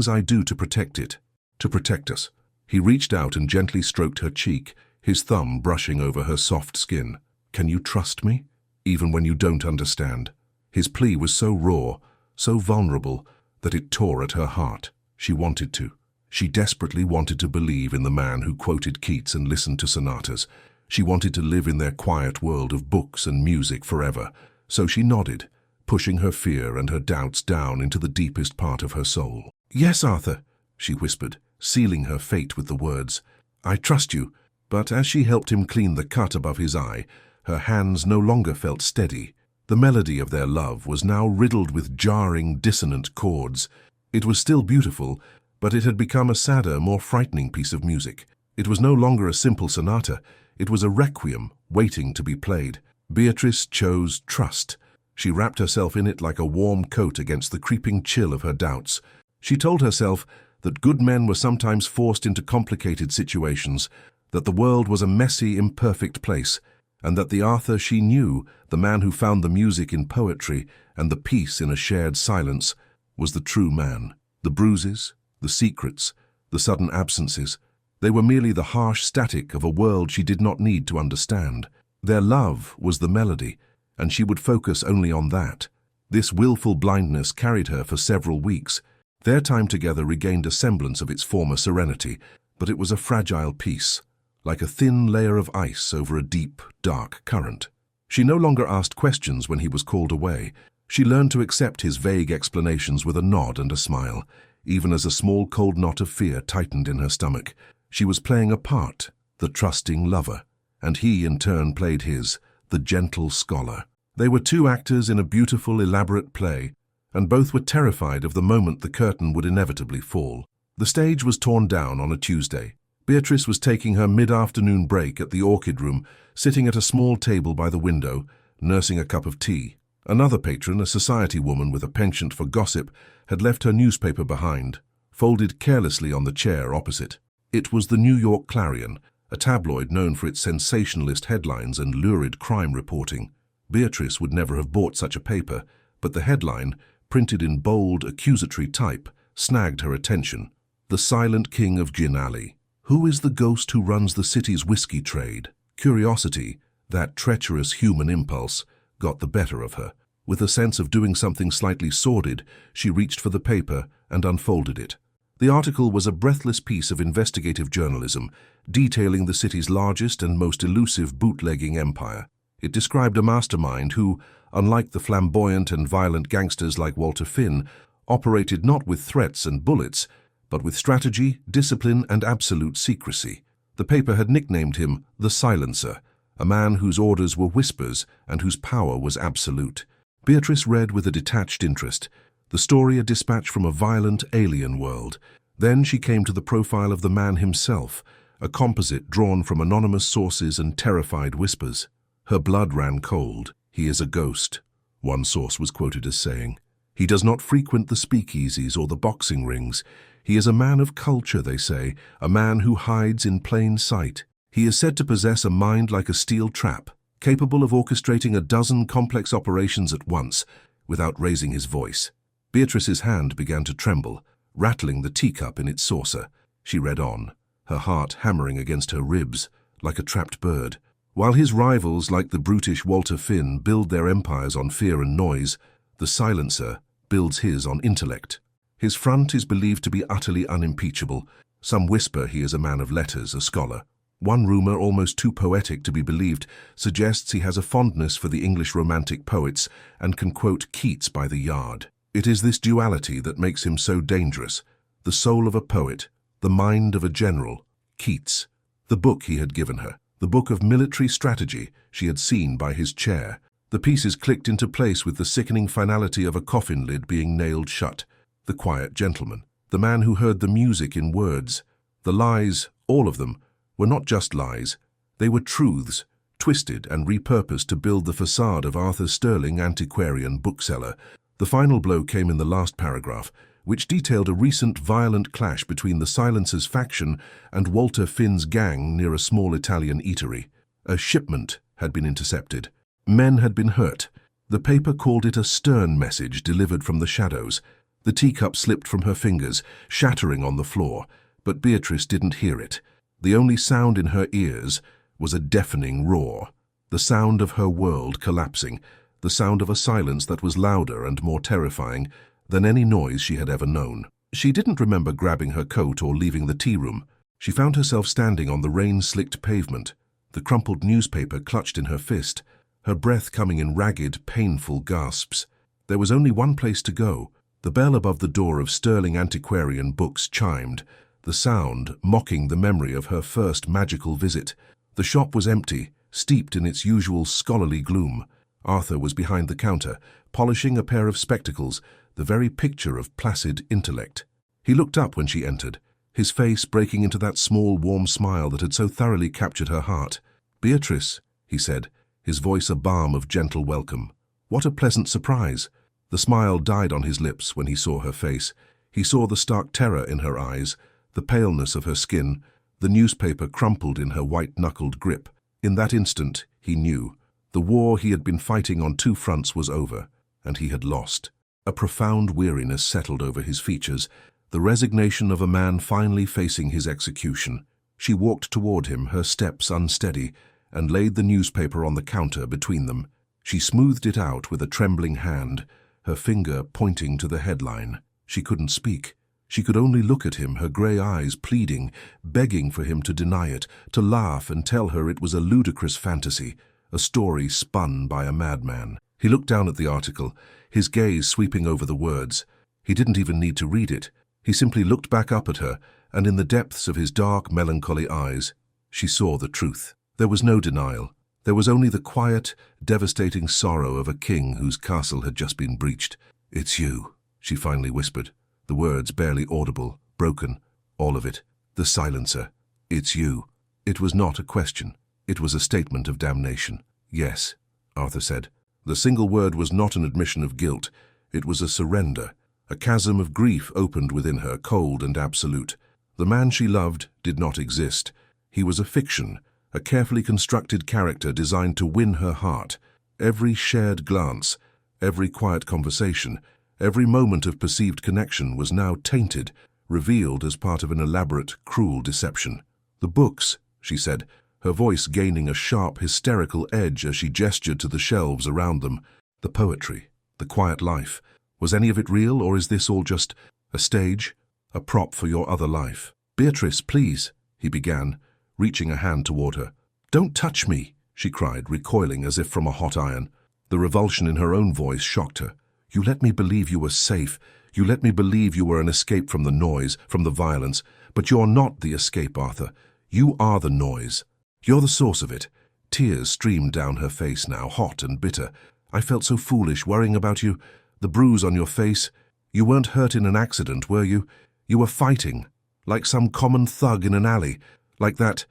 I do to protect it, to protect us." He reached out and gently stroked her cheek, his thumb brushing over her soft skin. "Can you trust me, even when you don't understand?" His plea was so raw, so vulnerable, that it tore at her heart. She wanted to. She desperately wanted to believe in the man who quoted Keats and listened to sonatas. She wanted to live in their quiet world of books and music forever. So she nodded, pushing her fear and her doubts down into the deepest part of her soul. "Yes, Arthur," she whispered, sealing her fate with the words, "I trust you." But as she helped him clean the cut above his eye, her hands no longer felt steady. The melody of their love was now riddled with jarring, dissonant chords. It was still beautiful, but it had become a sadder, more frightening piece of music. It was no longer a simple sonata. It was a requiem waiting to be played. Beatrice chose trust. She wrapped herself in it like a warm coat against the creeping chill of her doubts. She told herself that good men were sometimes forced into complicated situations, that the world was a messy, imperfect place, and that the Arthur she knew, the man who found the music in poetry and the peace in a shared silence, was the true man. The bruises, the secrets, the sudden absences, they were merely the harsh static of a world she did not need to understand. Their love was the melody, and she would focus only on that. This willful blindness carried her for several weeks. Their time together regained a semblance of its former serenity, but it was a fragile peace, like a thin layer of ice over a deep, dark current. She no longer asked questions when he was called away. She learned to accept his vague explanations with a nod and a smile, even as a small cold knot of fear tightened in her stomach. She was playing a part, the trusting lover, and he in turn played his, the gentle scholar. They were two actors in a beautiful, elaborate play, and both were terrified of the moment the curtain would inevitably fall. The stage was torn down on a Tuesday. Beatrice was taking her mid-afternoon break at the Orchid Room, sitting at a small table by the window, nursing a cup of tea. Another patron, a society woman with a penchant for gossip, had left her newspaper behind, folded carelessly on the chair opposite. It was the New York Clarion, a tabloid known for its sensationalist headlines and lurid crime reporting. Beatrice would never have bought such a paper, but the headline, printed in bold, accusatory type, snagged her attention. "The Silent King of Gin Alley. Who is the ghost who runs the city's whiskey trade?" Curiosity, that treacherous human impulse, got the better of her. With a sense of doing something slightly sordid, she reached for the paper and unfolded it. The article was a breathless piece of investigative journalism, detailing the city's largest and most elusive bootlegging empire. It described a mastermind who, unlike the flamboyant and violent gangsters like Walter Finn, operated not with threats and bullets, but with strategy, discipline, and absolute secrecy. The paper had nicknamed him the Silencer, a man whose orders were whispers and whose power was absolute. Beatrice read with a detached interest. The story a dispatch from a violent alien world. Then she came to the profile of the man himself, a composite drawn from anonymous sources and terrified whispers. Her blood ran cold. "He is a ghost," one source was quoted as saying. "He does not frequent the speakeasies or the boxing rings. He is a man of culture, they say, a man who hides in plain sight. He is said to possess a mind like a steel trap, capable of orchestrating a dozen complex operations at once, without raising his voice." Beatrice's hand began to tremble, rattling the teacup in its saucer. She read on, her heart hammering against her ribs, like a trapped bird. While his rivals, like the brutish Walter Finn, build their empires on fear and noise, the silencer builds his on intellect. His front is believed to be utterly unimpeachable. Some whisper he is a man of letters, a scholar. One rumor, almost too poetic to be believed, suggests he has a fondness for the English romantic poets and can quote Keats by the yard. It is this duality that makes him so dangerous. The soul of a poet, the mind of a general. Keats. The book he had given her, the book of military strategy she had seen by his chair. The pieces clicked into place with the sickening finality of a coffin lid being nailed shut. The quiet gentleman, the man who heard the music in words. The lies, all of them, were not just lies. They were truths, twisted and repurposed to build the facade of Arthur Sterling, antiquarian bookseller. The final blow came in the last paragraph, which detailed a recent violent clash between the Silencer's faction and Walter Finn's gang near a small Italian eatery. A shipment had been intercepted. Men had been hurt. The paper called it a stern message delivered from the shadows. The teacup slipped from her fingers, shattering on the floor, but Beatrice didn't hear it. The only sound in her ears was a deafening roar, the sound of her world collapsing, the sound of a silence that was louder and more terrifying than any noise she had ever known. She didn't remember grabbing her coat or leaving the tea room. She found herself standing on the rain-slicked pavement, the crumpled newspaper clutched in her fist, her breath coming in ragged, painful gasps. There was only one place to go. The bell above the door of Sterling Antiquarian Books chimed, the sound mocking the memory of her first magical visit. The shop was empty, steeped in its usual scholarly gloom. Arthur was behind the counter, polishing a pair of spectacles, the very picture of placid intellect. He looked up when she entered, his face breaking into that small, warm smile that had so thoroughly captured her heart. "Beatrice," he said, his voice a balm of gentle welcome. "What a pleasant surprise." The smile died on his lips when he saw her face. He saw the stark terror in her eyes, the paleness of her skin, the newspaper crumpled in her white-knuckled grip. In that instant, he knew. The war he had been fighting on two fronts was over, and he had lost. A profound weariness settled over his features, the resignation of a man finally facing his execution. She walked toward him, her steps unsteady, and laid the newspaper on the counter between them. She smoothed it out with a trembling hand, her finger pointing to the headline. She couldn't speak. She could only look at him, her grey eyes pleading, begging for him to deny it, to laugh and tell her it was a ludicrous fantasy, a story spun by a madman. He looked down at the article, his gaze sweeping over the words. He didn't even need to read it. He simply looked back up at her, and in the depths of his dark, melancholy eyes, she saw the truth. There was no denial. There was only the quiet, devastating sorrow of a king whose castle had just been breached. "It's you," she finally whispered, the words barely audible, broken, all of it. The silencer. "It's you." It was not a question. It was a statement of damnation. "Yes," Arthur said. The single word was not an admission of guilt. It was a surrender. A chasm of grief opened within her, cold and absolute. The man she loved did not exist. He was a fiction, a carefully constructed character designed to win her heart. Every shared glance, every quiet conversation, every moment of perceived connection was now tainted, revealed as part of an elaborate, cruel deception. "The books," she said, her voice gaining a sharp, hysterical edge as she gestured to the shelves around them. "The poetry, the quiet life. Was any of it real, or is this all just a stage, a prop for your other life?" "Beatrice, please," he began, reaching a hand toward her. "Don't touch me," she cried, recoiling as if from a hot iron. The revulsion in her own voice shocked her. "You let me believe you were safe. You let me believe you were an escape from the noise, from the violence. But you're not the escape, Arthur. You are the noise. You're the source of it." Tears streamed down her face now, hot and bitter. "I felt so foolish, worrying about you. The bruise on your face. You weren't hurt in an accident, were you? You were fighting, like some common thug in an alley, like that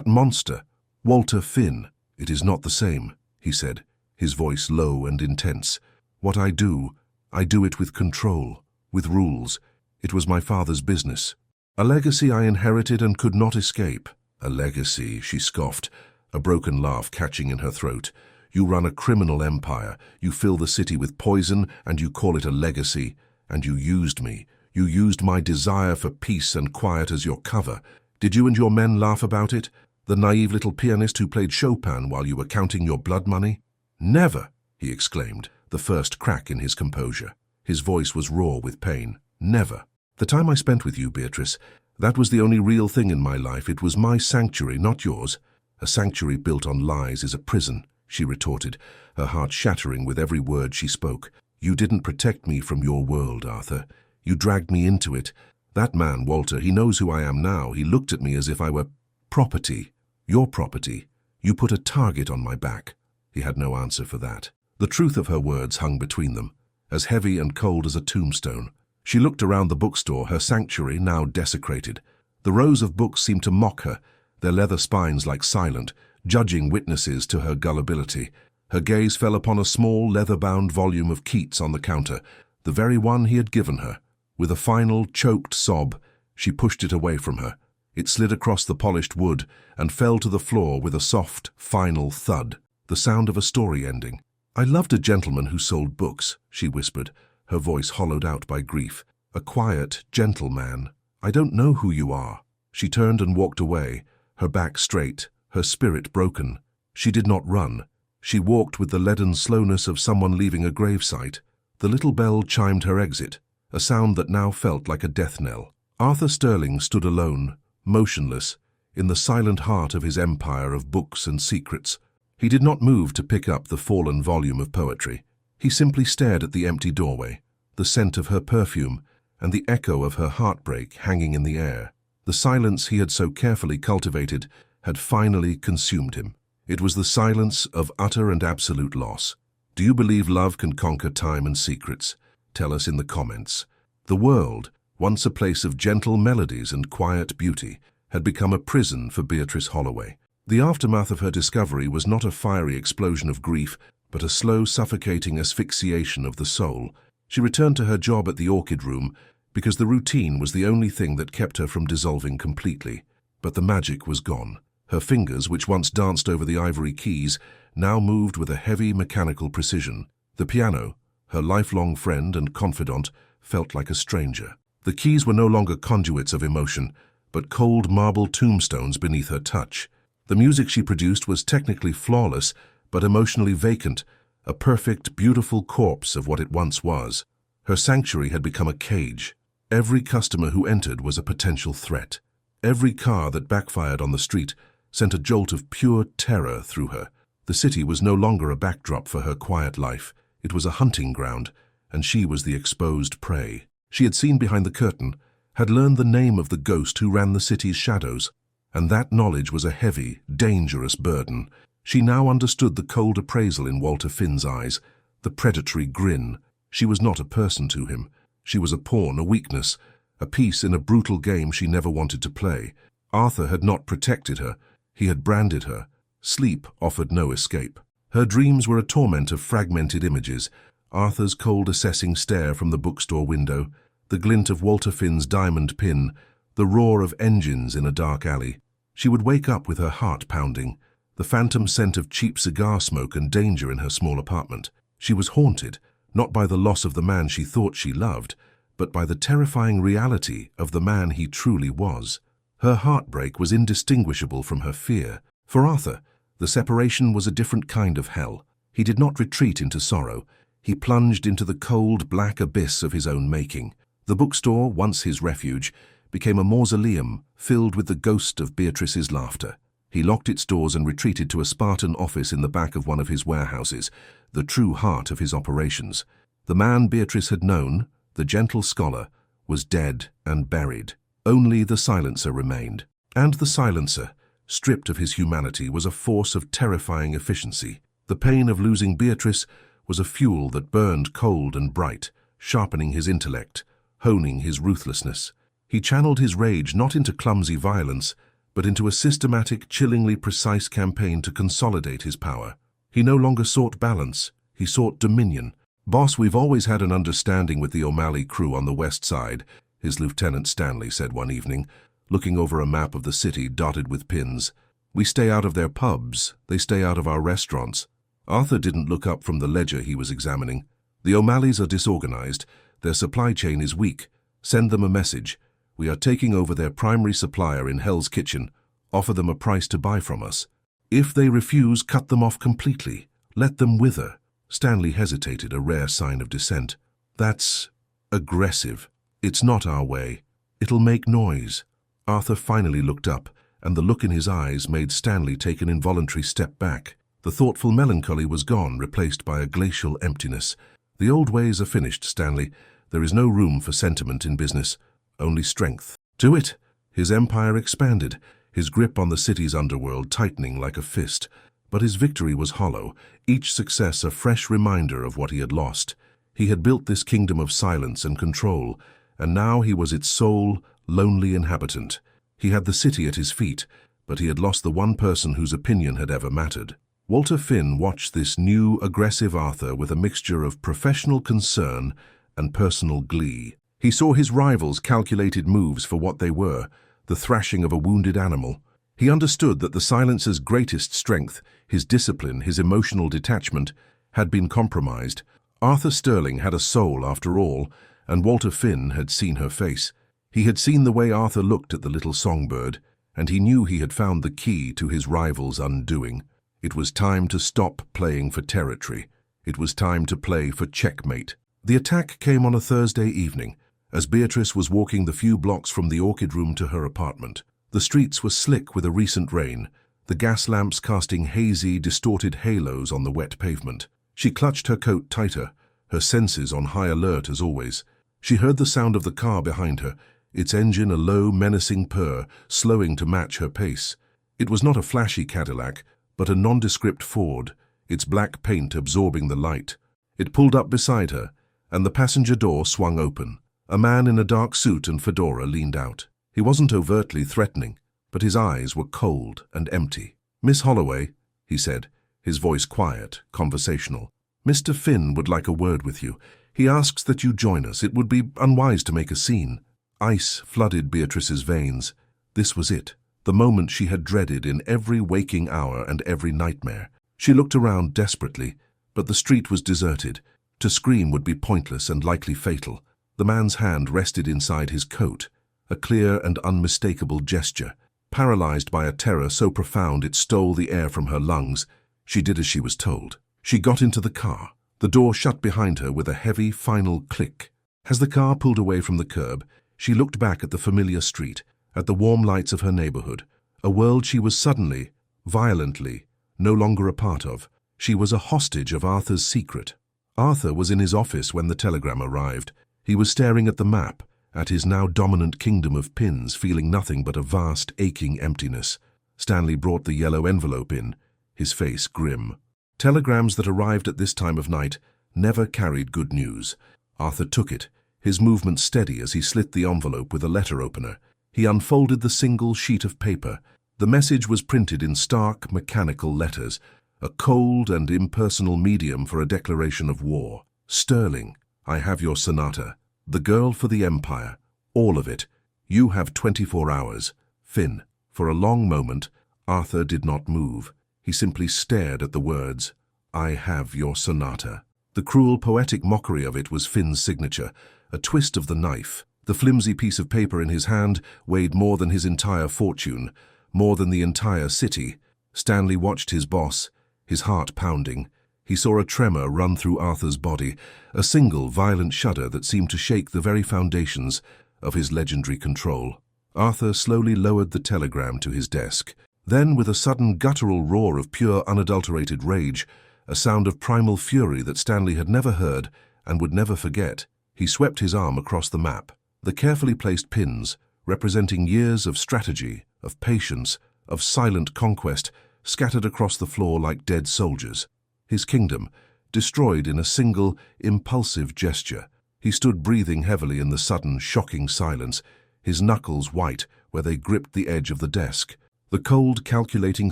monster, Walter Finn." "It is not the same," he said, his voice low and intense. "What I do it with control, with rules. It was my father's business. A legacy I inherited and could not escape." "A legacy," she scoffed, a broken laugh catching in her throat. "You run a criminal empire, you fill the city with poison, and you call it a legacy. And you used me. You used my desire for peace and quiet as your cover. Did you and your men laugh about it? The naive little pianist who played Chopin while you were counting your blood money?" "Never!" he exclaimed, the first crack in his composure. His voice was raw with pain. "Never. The time I spent with you, Beatrice, that was the only real thing in my life. It was my sanctuary, not yours." "A sanctuary built on lies is a prison," she retorted, her heart shattering with every word she spoke. "You didn't protect me from your world, Arthur. You dragged me into it. That man, Walter, he knows who I am now. He looked at me as if I were property. Your property. You put a target on my back." He had no answer for that. The truth of her words hung between them, as heavy and cold as a tombstone. She looked around the bookstore, her sanctuary now desecrated. The rows of books seemed to mock her, their leather spines like silent, judging witnesses to her gullibility. Her gaze fell upon a small, leather-bound volume of Keats on the counter, the very one he had given her. With a final, choked sob, she pushed it away from her. It slid across the polished wood and fell to the floor with a soft, final thud, the sound of a story ending. "I loved a gentleman who sold books," she whispered, her voice hollowed out by grief. "A quiet, gentle man. I don't know who you are." She turned and walked away, her back straight, her spirit broken. She did not run. She walked with the leaden slowness of someone leaving a gravesite. The little bell chimed her exit, a sound that now felt like a death knell. Arthur Sterling stood alone, motionless, in the silent heart of his empire of books and secrets. He did not move to pick up the fallen volume of poetry. He simply stared at the empty doorway, the scent of her perfume, and the echo of her heartbreak hanging in the air. The silence he had so carefully cultivated had finally consumed him. It was the silence of utter and absolute loss. Do you believe love can conquer time and secrets? Tell us in the comments. The world, once a place of gentle melodies and quiet beauty, had become a prison for Beatrice Holloway. The aftermath of her discovery was not a fiery explosion of grief, but a slow, suffocating asphyxiation of the soul. She returned to her job at the Orchid Room because the routine was the only thing that kept her from dissolving completely. But the magic was gone. Her fingers, which once danced over the ivory keys, now moved with a heavy mechanical precision. The piano, her lifelong friend and confidant, felt like a stranger. The keys were no longer conduits of emotion, but cold marble tombstones beneath her touch. The music she produced was technically flawless, but emotionally vacant, a perfect, beautiful corpse of what it once was. Her sanctuary had become a cage. Every customer who entered was a potential threat. Every car that backfired on the street sent a jolt of pure terror through her. The city was no longer a backdrop for her quiet life. It was a hunting ground, and she was the exposed prey. She had seen behind the curtain, had learned the name of the ghost who ran the city's shadows, and that knowledge was a heavy, dangerous burden. She now understood the cold appraisal in Walter Finn's eyes, the predatory grin. She was not a person to him. She was a pawn, a weakness, a piece in a brutal game she never wanted to play. Arthur had not protected her. He had branded her. Sleep offered no escape. Her dreams were a torment of fragmented images. Arthur's cold assessing stare from the bookstore window, the glint of Walter Finn's diamond pin, the roar of engines in a dark alley. She would wake up with her heart pounding, the phantom scent of cheap cigar smoke and danger in her small apartment. She was haunted, not by the loss of the man she thought she loved, but by the terrifying reality of the man he truly was. Her heartbreak was indistinguishable from her fear. For Arthur, the separation was a different kind of hell. He did not retreat into sorrow. He plunged into the cold, black abyss of his own making. The bookstore, once his refuge, became a mausoleum filled with the ghost of Beatrice's laughter. He locked its doors and retreated to a Spartan office in the back of one of his warehouses, the true heart of his operations. The man Beatrice had known, the gentle scholar, was dead and buried. Only the silencer remained. And the silencer, stripped of his humanity, was a force of terrifying efficiency. The pain of losing Beatrice was a fuel that burned cold and bright, sharpening his intellect, honing his ruthlessness. He channeled his rage not into clumsy violence, but into a systematic, chillingly precise campaign to consolidate his power. He no longer sought balance, he sought dominion. "Boss, we've always had an understanding with the O'Malley crew on the west side," his Lieutenant Stanley said one evening, looking over a map of the city dotted with pins. "We stay out of their pubs, they stay out of our restaurants." Arthur didn't look up from the ledger he was examining. "The O'Malleys are disorganized, their supply chain is weak. Send them a message. We are taking over their primary supplier in Hell's Kitchen. Offer them a price to buy from us. If they refuse, cut them off completely. Let them wither." Stanley hesitated, a rare sign of dissent. "That's aggressive. It's not our way. It'll make noise." Arthur finally looked up, and the look in his eyes made Stanley take an involuntary step back. The thoughtful melancholy was gone, replaced by a glacial emptiness. "The old ways are finished, Stanley. There is no room for sentiment in business, only strength." "Do it!" His empire expanded, his grip on the city's underworld tightening like a fist. But his victory was hollow, each success a fresh reminder of what he had lost. He had built this kingdom of silence and control, and now he was its sole, lonely inhabitant. He had the city at his feet, but he had lost the one person whose opinion had ever mattered. Walter Finn watched this new, aggressive Arthur with a mixture of professional concern and personal glee. He saw his rivals' calculated moves for what they were, the thrashing of a wounded animal. He understood that the silencer's greatest strength, his discipline, his emotional detachment, had been compromised. Arthur Sterling had a soul after all, and Walter Finn had seen her face. He had seen the way Arthur looked at the little songbird, and he knew he had found the key to his rival's undoing. It was time to stop playing for territory. It was time to play for checkmate. The attack came on a Thursday evening, as Beatrice was walking the few blocks from the orchid room to her apartment. The streets were slick with a recent rain, the gas lamps casting hazy, distorted halos on the wet pavement. She clutched her coat tighter, her senses on high alert as always. She heard the sound of the car behind her, its engine a low, menacing purr, slowing to match her pace. It was not a flashy Cadillac, but a nondescript Ford, its black paint absorbing the light. It pulled up beside her, and the passenger door swung open. A man in a dark suit and fedora leaned out. He wasn't overtly threatening, but his eyes were cold and empty. "Miss Holloway," he said, his voice quiet, conversational. "Mr. Finn would like a word with you. He asks that you join us. It would be unwise to make a scene." Ice flooded Beatrice's veins. This was it, the moment she had dreaded in every waking hour and every nightmare. She looked around desperately, but the street was deserted. To scream would be pointless and likely fatal. The man's hand rested inside his coat, a clear and unmistakable gesture. Paralyzed by a terror so profound it stole the air from her lungs, she did as she was told. She got into the car. The door shut behind her with a heavy, final click. As the car pulled away from the curb, she looked back at the familiar street, at the warm lights of her neighborhood, a world she was suddenly, violently, no longer a part of. She was a hostage of Arthur's secret. Arthur was in his office when the telegram arrived. He was staring at the map, at his now dominant kingdom of pins, feeling nothing but a vast, aching emptiness. Stanley brought the yellow envelope in, his face grim. Telegrams that arrived at this time of night never carried good news. Arthur took it, his movement steady as he slit the envelope with a letter opener. He unfolded the single sheet of paper. The message was printed in stark, mechanical letters, a cold and impersonal medium for a declaration of war. "Sterling, I have your sonata. The girl for the Empire. All of it. You have 24 hours. Finn." For a long moment, Arthur did not move. He simply stared at the words, "I have your sonata." The cruel, poetic mockery of it was Finn's signature, a twist of the knife. The flimsy piece of paper in his hand weighed more than his entire fortune, more than the entire city. Stanley watched his boss, his heart pounding. He saw a tremor run through Arthur's body, a single violent shudder that seemed to shake the very foundations of his legendary control. Arthur slowly lowered the telegram to his desk. Then, with a sudden guttural roar of pure, unadulterated rage, a sound of primal fury that Stanley had never heard and would never forget, he swept his arm across the map. The carefully placed pins, representing years of strategy, of patience, of silent conquest, scattered across the floor like dead soldiers. His kingdom, destroyed in a single, impulsive gesture. He stood breathing heavily in the sudden, shocking silence, his knuckles white where they gripped the edge of the desk. The cold, calculating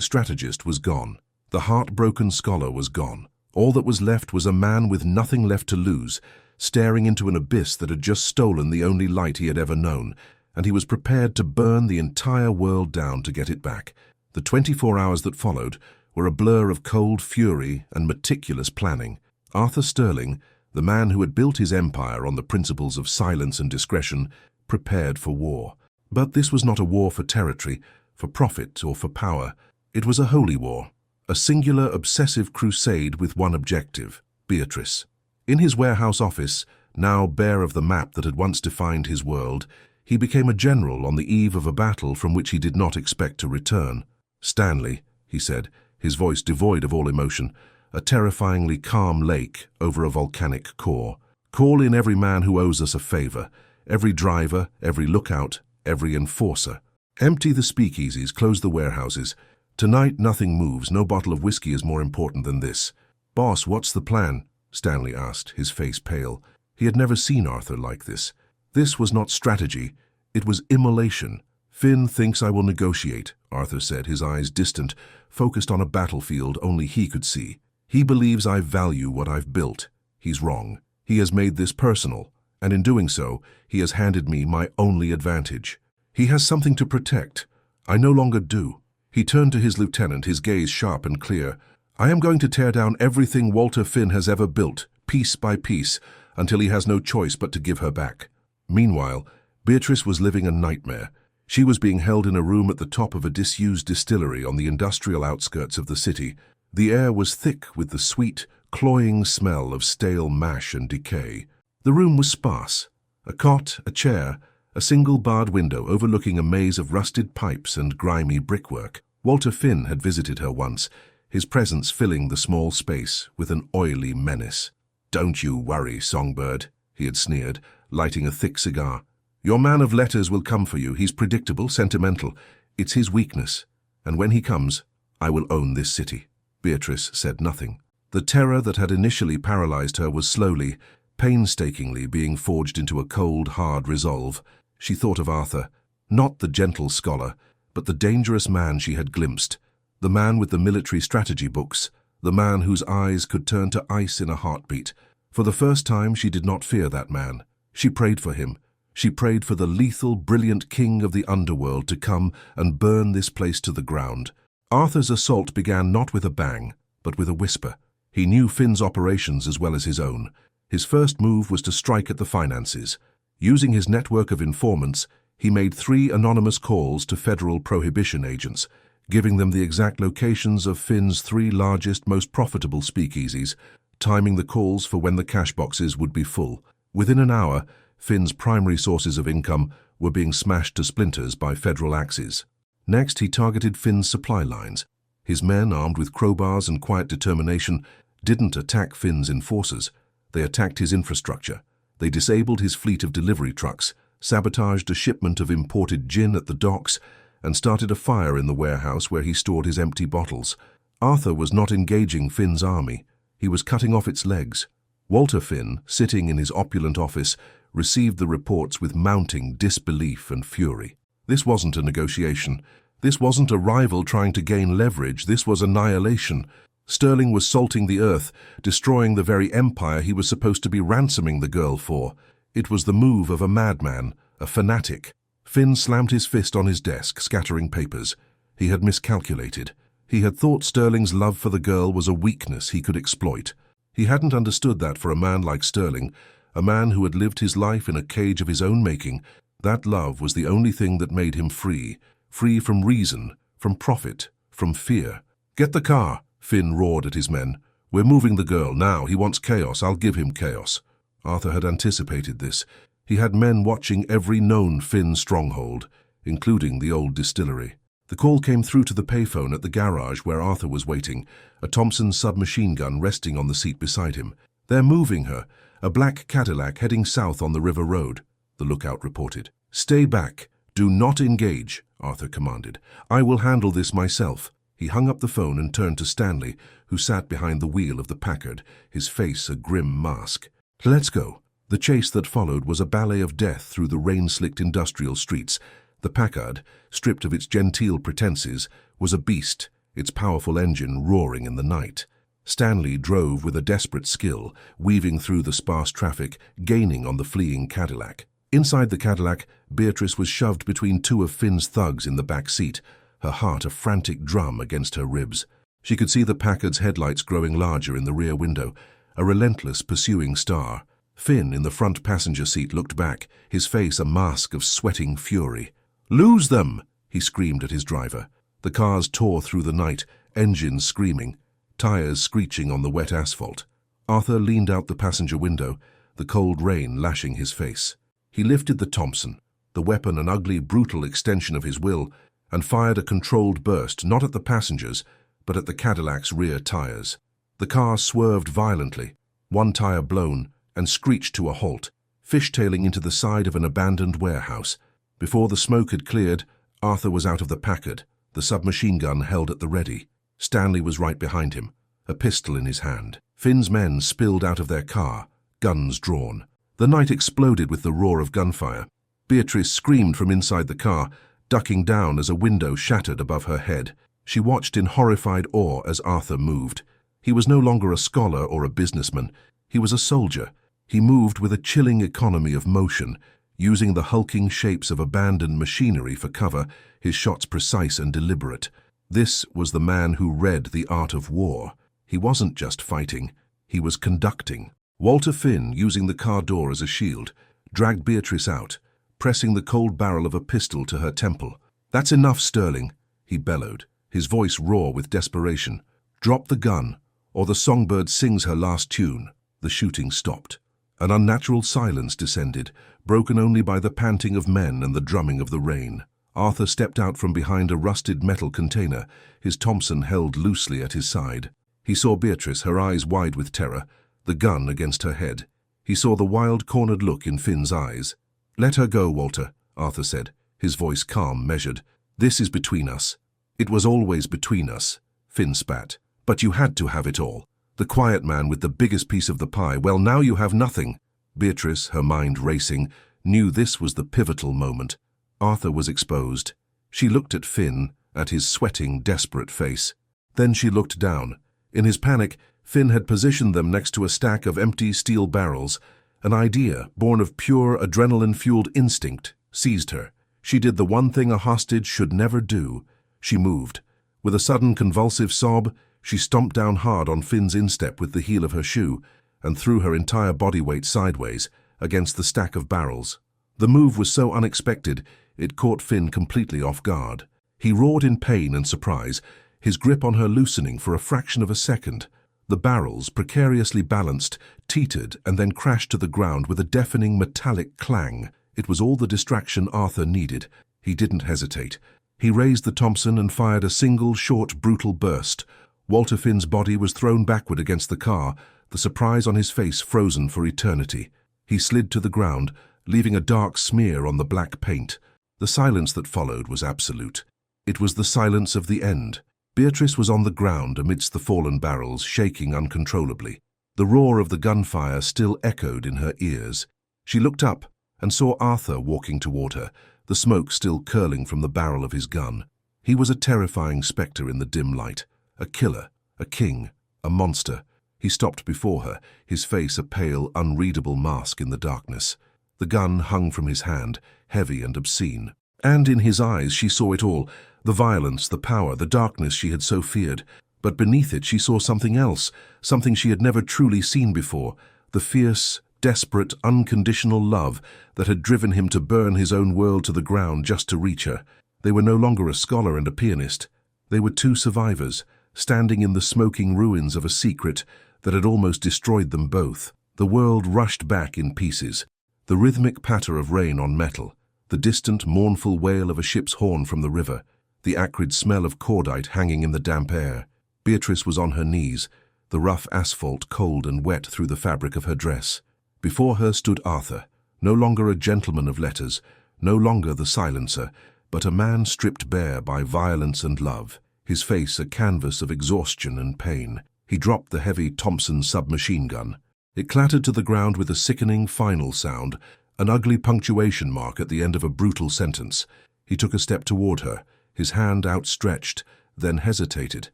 strategist was gone. The heartbroken scholar was gone. All that was left was a man with nothing left to lose, staring into an abyss that had just stolen the only light he had ever known, and he was prepared to burn the entire world down to get it back. The 24 hours that followed were a blur of cold fury and meticulous planning. Arthur Sterling, the man who had built his empire on the principles of silence and discretion, prepared for war. But this was not a war for territory, for profit, or for power. It was a holy war, a singular, obsessive crusade with one objective: Beatrice. In his warehouse office, now bare of the map that had once defined his world, he became a general on the eve of a battle from which he did not expect to return. "Stanley," he said, his voice devoid of all emotion, a terrifyingly calm lake over a volcanic core. "Call in every man who owes us a favor, every driver, every lookout, every enforcer. Empty the speakeasies, close the warehouses. Tonight nothing moves, no bottle of whiskey is more important than this." "Boss, what's the plan?" Stanley asked, his face pale. He had never seen Arthur like this. This was not strategy, it was immolation. "Finn thinks I will negotiate," Arthur said, his eyes distant, focused on a battlefield only he could see. "He believes I value what I've built. He's wrong. He has made this personal, and in doing so, he has handed me my only advantage. He has something to protect. I no longer do." He turned to his lieutenant, his gaze sharp and clear. "I am going to tear down everything Walter Finn has ever built, piece by piece, until he has no choice but to give her back." Meanwhile, Beatrice was living a nightmare. She was being held in a room at the top of a disused distillery on the industrial outskirts of the city. The air was thick with the sweet, cloying smell of stale mash and decay. The room was sparse. A cot, a chair, a single barred window overlooking a maze of rusted pipes and grimy brickwork. Walter Finn had visited her once, his presence filling the small space with an oily menace. "Don't you worry, songbird," he had sneered, lighting a thick cigar. "Your man of letters will come for you. He's predictable, sentimental. It's his weakness. And when he comes, I will own this city." Beatrice said nothing. The terror that had initially paralyzed her was slowly, painstakingly being forged into a cold, hard resolve. She thought of Arthur, not the gentle scholar, but the dangerous man she had glimpsed, the man with the military strategy books, the man whose eyes could turn to ice in a heartbeat. For the first time, she did not fear that man. She prayed for him. She prayed for the lethal, brilliant king of the underworld to come and burn this place to the ground. Arthur's assault began not with a bang, but with a whisper. He knew Finn's operations as well as his own. His first move was to strike at the finances. Using his network of informants, he made 3 anonymous calls to federal prohibition agents, giving them the exact locations of Finn's 3 largest, most profitable speakeasies, timing the calls for when the cash boxes would be full. Within an hour, Finn's primary sources of income were being smashed to splinters by federal axes. Next, he targeted Finn's supply lines. His men, armed with crowbars and quiet determination, didn't attack Finn's enforcers. They attacked his infrastructure. They disabled his fleet of delivery trucks, sabotaged a shipment of imported gin at the docks, and started a fire in the warehouse where he stored his empty bottles. Arthur was not engaging Finn's army. He was cutting off its legs. Walter Finn, sitting in his opulent office, received the reports with mounting disbelief and fury. This wasn't a negotiation. This wasn't a rival trying to gain leverage. This was annihilation. Sterling was salting the earth, destroying the very empire he was supposed to be ransoming the girl for. It was the move of a madman, a fanatic. Finn slammed his fist on his desk, scattering papers. He had miscalculated. He had thought Sterling's love for the girl was a weakness he could exploit. He hadn't understood that for a man like Sterling, a man who had lived his life in a cage of his own making, that love was the only thing that made him free. Free from reason, from profit, from fear. "Get the car," Finn roared at his men. "We're moving the girl now. He wants chaos. I'll give him chaos." Arthur had anticipated this. He had men watching every known Finn stronghold, including the old distillery. The call came through to the payphone at the garage where Arthur was waiting, a Thompson submachine gun resting on the seat beside him. "They're moving her. A black Cadillac heading south on the river road," the lookout reported. "Stay back. Do not engage," Arthur commanded. "I will handle this myself." He hung up the phone and turned to Stanley, who sat behind the wheel of the Packard, his face a grim mask. "Let's go." The chase that followed was a ballet of death through the rain-slicked industrial streets. The Packard, stripped of its genteel pretenses, was a beast, its powerful engine roaring in the night. Stanley drove with a desperate skill, weaving through the sparse traffic, gaining on the fleeing Cadillac. Inside the Cadillac, Beatrice was shoved between two of Finn's thugs in the back seat, her heart a frantic drum against her ribs. She could see the Packard's headlights growing larger in the rear window, a relentless pursuing star. Finn, in the front passenger seat, looked back, his face a mask of sweating fury. "Lose them!" he screamed at his driver. The cars tore through the night, engines screaming, tires screeching on the wet asphalt. Arthur leaned out the passenger window, the cold rain lashing his face. He lifted the Thompson, the weapon an ugly, brutal extension of his will, and fired a controlled burst not at the passengers, but at the Cadillac's rear tires. The car swerved violently, one tire blown, and screeched to a halt, fishtailing into the side of an abandoned warehouse. Before the smoke had cleared, Arthur was out of the Packard, the submachine gun held at the ready. Stanley was right behind him, a pistol in his hand. Finn's men spilled out of their car, guns drawn. The night exploded with the roar of gunfire. Beatrice screamed from inside the car, ducking down as a window shattered above her head. She watched in horrified awe as Arthur moved. He was no longer a scholar or a businessman. He was a soldier. He moved with a chilling economy of motion, using the hulking shapes of abandoned machinery for cover, his shots precise and deliberate. This was the man who read the art of war. He wasn't just fighting, he was conducting. Walter Finn, using the car door as a shield, dragged Beatrice out, pressing the cold barrel of a pistol to her temple. "That's enough, Sterling," he bellowed, his voice raw with desperation. "Drop the gun, or the songbird sings her last tune." The shooting stopped. An unnatural silence descended, broken only by the panting of men and the drumming of the rain. Arthur stepped out from behind a rusted metal container, his Thompson held loosely at his side. He saw Beatrice, her eyes wide with terror, the gun against her head. He saw the wild, cornered look in Finn's eyes. "Let her go, Walter," Arthur said, his voice calm, measured. "This is between us." "It was always between us," Finn spat. "But you had to have it all. The quiet man with the biggest piece of the pie, well, now you have nothing." Beatrice, her mind racing, knew this was the pivotal moment. Arthur was exposed. She looked at Finn, at his sweating, desperate face. Then she looked down. In his panic, Finn had positioned them next to a stack of empty steel barrels. An idea, born of pure adrenaline-fueled instinct, seized her. She did the one thing a hostage should never do. She moved. With a sudden convulsive sob, she stomped down hard on Finn's instep with the heel of her shoe and threw her entire body weight sideways against the stack of barrels. The move was so unexpected, it caught Finn completely off guard. He roared in pain and surprise, his grip on her loosening for a fraction of a second. The barrels, precariously balanced, teetered and then crashed to the ground with a deafening metallic clang. It was all the distraction Arthur needed. He didn't hesitate. He raised the Thompson and fired a single, short, brutal burst. Walter Finn's body was thrown backward against the car, the surprise on his face frozen for eternity. He slid to the ground, leaving a dark smear on the black paint. The silence that followed was absolute. It was the silence of the end. Beatrice was on the ground amidst the fallen barrels, shaking uncontrollably. The roar of the gunfire still echoed in her ears. She looked up and saw Arthur walking toward her, the smoke still curling from the barrel of his gun. He was a terrifying spectre in the dim light, a killer, a king, a monster. He stopped before her, his face a pale, unreadable mask in the darkness. The gun hung from his hand, heavy and obscene. And in his eyes she saw it all, the violence, the power, the darkness she had so feared. But beneath it she saw something else, something she had never truly seen before, the fierce, desperate, unconditional love that had driven him to burn his own world to the ground just to reach her. They were no longer a scholar and a pianist. They were two survivors, standing in the smoking ruins of a secret that had almost destroyed them both. The world rushed back in pieces. The rhythmic patter of rain on metal, the distant, mournful wail of a ship's horn from the river, the acrid smell of cordite hanging in the damp air. Beatrice was on her knees, the rough asphalt cold and wet through the fabric of her dress. Before her stood Arthur, no longer a gentleman of letters, no longer the silencer, but a man stripped bare by violence and love, his face a canvas of exhaustion and pain. He dropped the heavy Thompson submachine gun. It clattered to the ground with a sickening final sound, an ugly punctuation mark at the end of a brutal sentence. He took a step toward her, his hand outstretched, then hesitated,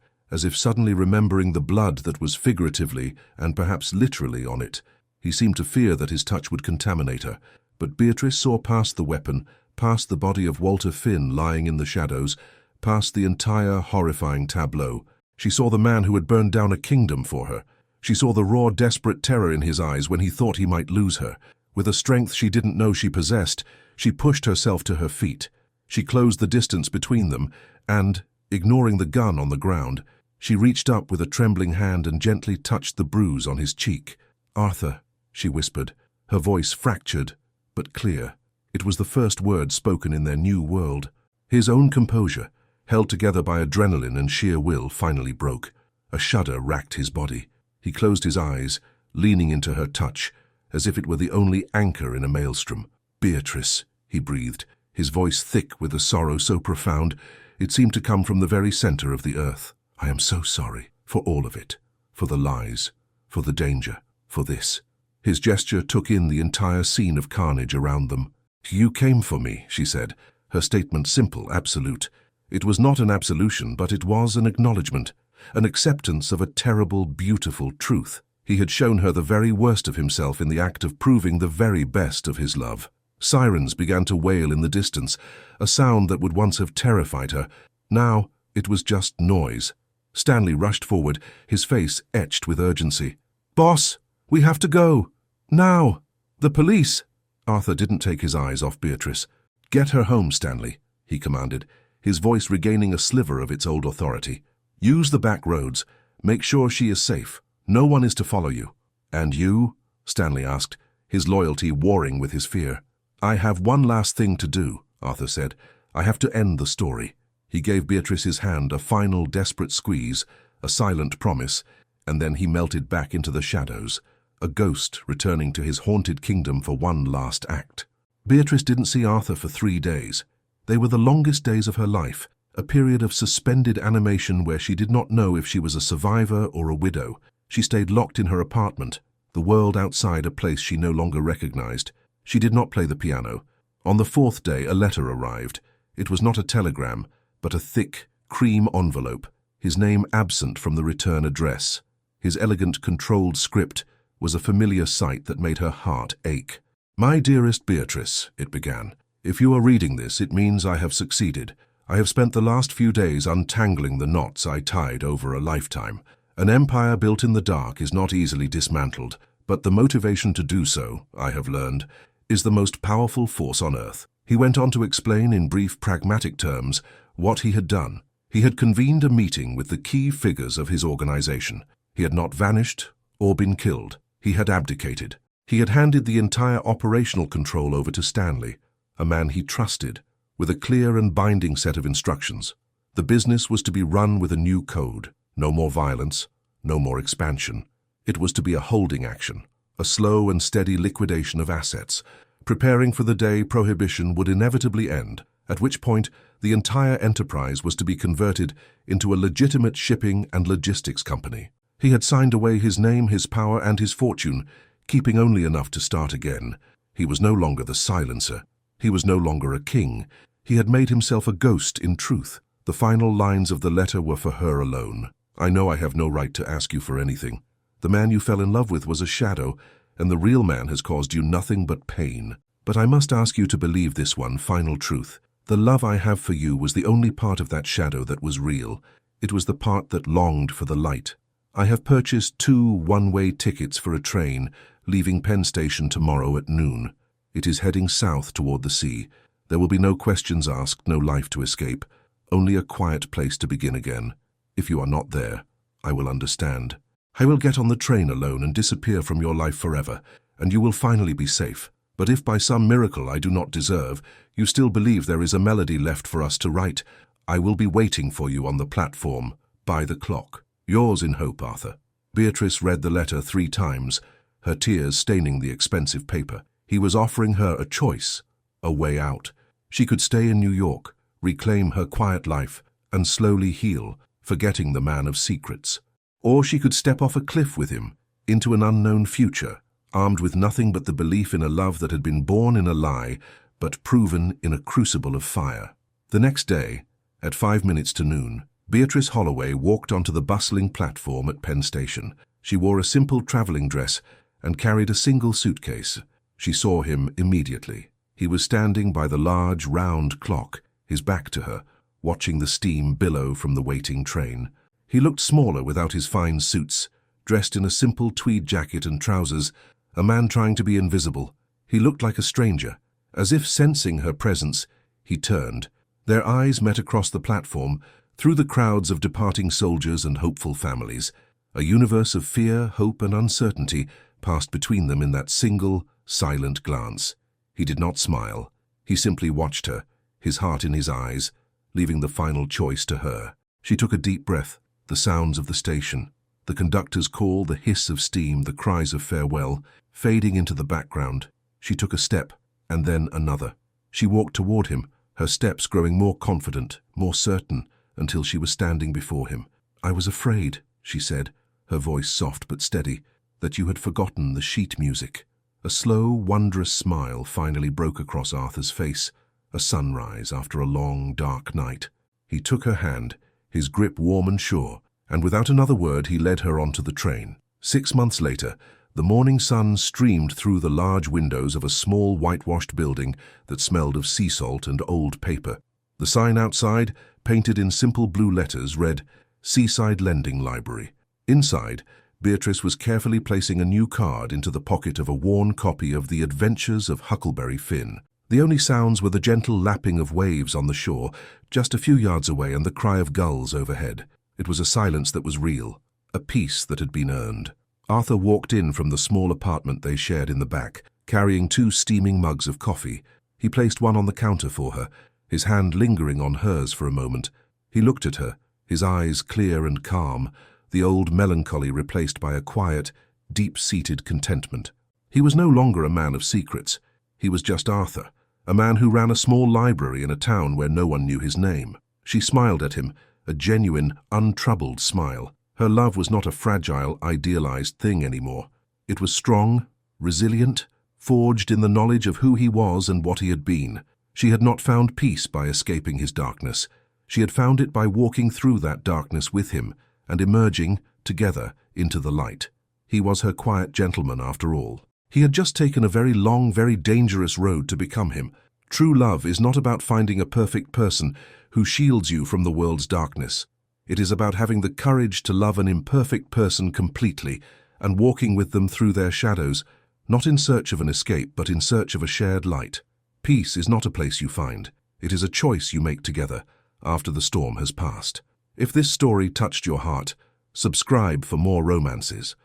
as if suddenly remembering the blood that was figuratively and perhaps literally on it. He seemed to fear that his touch would contaminate her, but Beatrice saw past the weapon, past the body of Walter Finn lying in the shadows, past the entire horrifying tableau. She saw the man who had burned down a kingdom for her. She saw the raw, desperate terror in his eyes when he thought he might lose her. With a strength she didn't know she possessed, she pushed herself to her feet. She closed the distance between them, and, ignoring the gun on the ground, she reached up with a trembling hand and gently touched the bruise on his cheek. "Arthur," she whispered, her voice fractured, but clear. It was the first word spoken in their new world. His own composure, held together by adrenaline and sheer will, finally broke. A shudder racked his body. He closed his eyes, leaning into her touch, as if it were the only anchor in a maelstrom. "Beatrice," he breathed, his voice thick with a sorrow so profound it seemed to come from the very center of the earth. "I am so sorry for all of it, for the lies, for the danger, for this." His gesture took in the entire scene of carnage around them. "You came for me," she said, her statement simple, absolute. It was not an absolution, but it was an acknowledgement, an acceptance of a terrible, beautiful truth. He had shown her the very worst of himself in the act of proving the very best of his love. Sirens began to wail in the distance, a sound that would once have terrified her. Now it was just noise. Stanley rushed forward, his face etched with urgency. "Boss, we have to go. Now. The police." Arthur didn't take his eyes off Beatrice. "Get her home, Stanley," he commanded, his voice regaining a sliver of its old authority. "Use the back roads. Make sure she is safe. No one is to follow you." "And you?" Stanley asked, his loyalty warring with his fear. "I have one last thing to do," Arthur said. "I have to end the story." He gave Beatrice his hand, a final desperate squeeze, a silent promise, and then he melted back into the shadows, a ghost returning to his haunted kingdom for one last act. Beatrice didn't see Arthur for 3 days. They were the longest days of her life, a period of suspended animation where she did not know if she was a survivor or a widow. She stayed locked in her apartment, the world outside a place she no longer recognized. She did not play the piano. On the 4th day, a letter arrived. It was not a telegram, but a thick, cream envelope, his name absent from the return address. His elegant, controlled script was a familiar sight that made her heart ache. "My dearest Beatrice," it began, "if you are reading this, it means I have succeeded. I have spent the last few days untangling the knots I tied over a lifetime. An empire built in the dark is not easily dismantled, but the motivation to do so, I have learned, is the most powerful force on earth." He went on to explain in brief, pragmatic terms what he had done. He had convened a meeting with the key figures of his organization. He had not vanished or been killed. He had abdicated. He had handed the entire operational control over to Stanley, a man he trusted, with a clear and binding set of instructions. The business was to be run with a new code. No more violence, no more expansion. It was to be a holding action, a slow and steady liquidation of assets, preparing for the day prohibition would inevitably end, at which point the entire enterprise was to be converted into a legitimate shipping and logistics company. He had signed away his name, his power, and his fortune, keeping only enough to start again. He was no longer the silencer. He was no longer a king. He had made himself a ghost in truth. The final lines of the letter were for her alone. "I know I have no right to ask you for anything. The man you fell in love with was a shadow, and the real man has caused you nothing but pain. But I must ask you to believe this one final truth. The love I have for you was the only part of that shadow that was real. It was the part that longed for the light. I have purchased 2 one-way tickets for a train, leaving Penn Station tomorrow at noon. It is heading south toward the sea. There will be no questions asked, no life to escape, only a quiet place to begin again. If you are not there, I will understand. I will get on the train alone and disappear from your life forever, and you will finally be safe. But if by some miracle I do not deserve, you still believe there is a melody left for us to write, I will be waiting for you on the platform, by the clock. Yours in hope, Arthur." Beatrice read the letter 3 times, her tears staining the expensive paper. He was offering her a choice, a way out. She could stay in New York, reclaim her quiet life, and slowly heal, forgetting the man of secrets. Or she could step off a cliff with him, into an unknown future, armed with nothing but the belief in a love that had been born in a lie, but proven in a crucible of fire. The next day, at 5 minutes to noon, Beatrice Holloway walked onto the bustling platform at Penn Station. She wore a simple traveling dress and carried a single suitcase. She saw him immediately. He was standing by the large, round clock, his back to her, watching the steam billow from the waiting train. He looked smaller without his fine suits, dressed in a simple tweed jacket and trousers, a man trying to be invisible. He looked like a stranger. As if sensing her presence, he turned. Their eyes met across the platform, through the crowds of departing soldiers and hopeful families. A universe of fear, hope, and uncertainty passed between them in that single, silent glance. He did not smile. He simply watched her, his heart in his eyes, leaving the final choice to her. She took a deep breath. The sounds of the station, the conductor's call, the hiss of steam, the cries of farewell, fading into the background. She took a step, and then another. She walked toward him, her steps growing more confident, more certain, until she was standing before him. "I was afraid," she said, her voice soft but steady, "that you had forgotten the sheet music." A slow, wondrous smile finally broke across Arthur's face, a sunrise after a long, dark night. He took her hand, his grip warm and sure, and without another word he led her onto the train. 6 months later, the morning sun streamed through the large windows of a small whitewashed building that smelled of sea salt and old paper. The sign outside, painted in simple blue letters, read, "Seaside Lending Library." Inside, Beatrice was carefully placing a new card into the pocket of a worn copy of The Adventures of Huckleberry Finn. The only sounds were the gentle lapping of waves on the shore, just a few yards away, and the cry of gulls overhead. It was a silence that was real, a peace that had been earned. Arthur walked in from the small apartment they shared in the back, carrying 2 steaming mugs of coffee. He placed one on the counter for her, his hand lingering on hers for a moment. He looked at her, his eyes clear and calm, the old melancholy replaced by a quiet, deep-seated contentment. He was no longer a man of secrets. He was just Arthur, a man who ran a small library in a town where no one knew his name. She smiled at him, a genuine, untroubled smile. Her love was not a fragile, idealized thing anymore. It was strong, resilient, forged in the knowledge of who he was and what he had been. She had not found peace by escaping his darkness. She had found it by walking through that darkness with him and emerging, together, into the light. He was her quiet gentleman after all. He had just taken a very long, very dangerous road to become him. True love is not about finding a perfect person who shields you from the world's darkness. It is about having the courage to love an imperfect person completely and walking with them through their shadows, not in search of an escape, but in search of a shared light. Peace is not a place you find. It is a choice you make together after the storm has passed. If this story touched your heart, subscribe for more romances.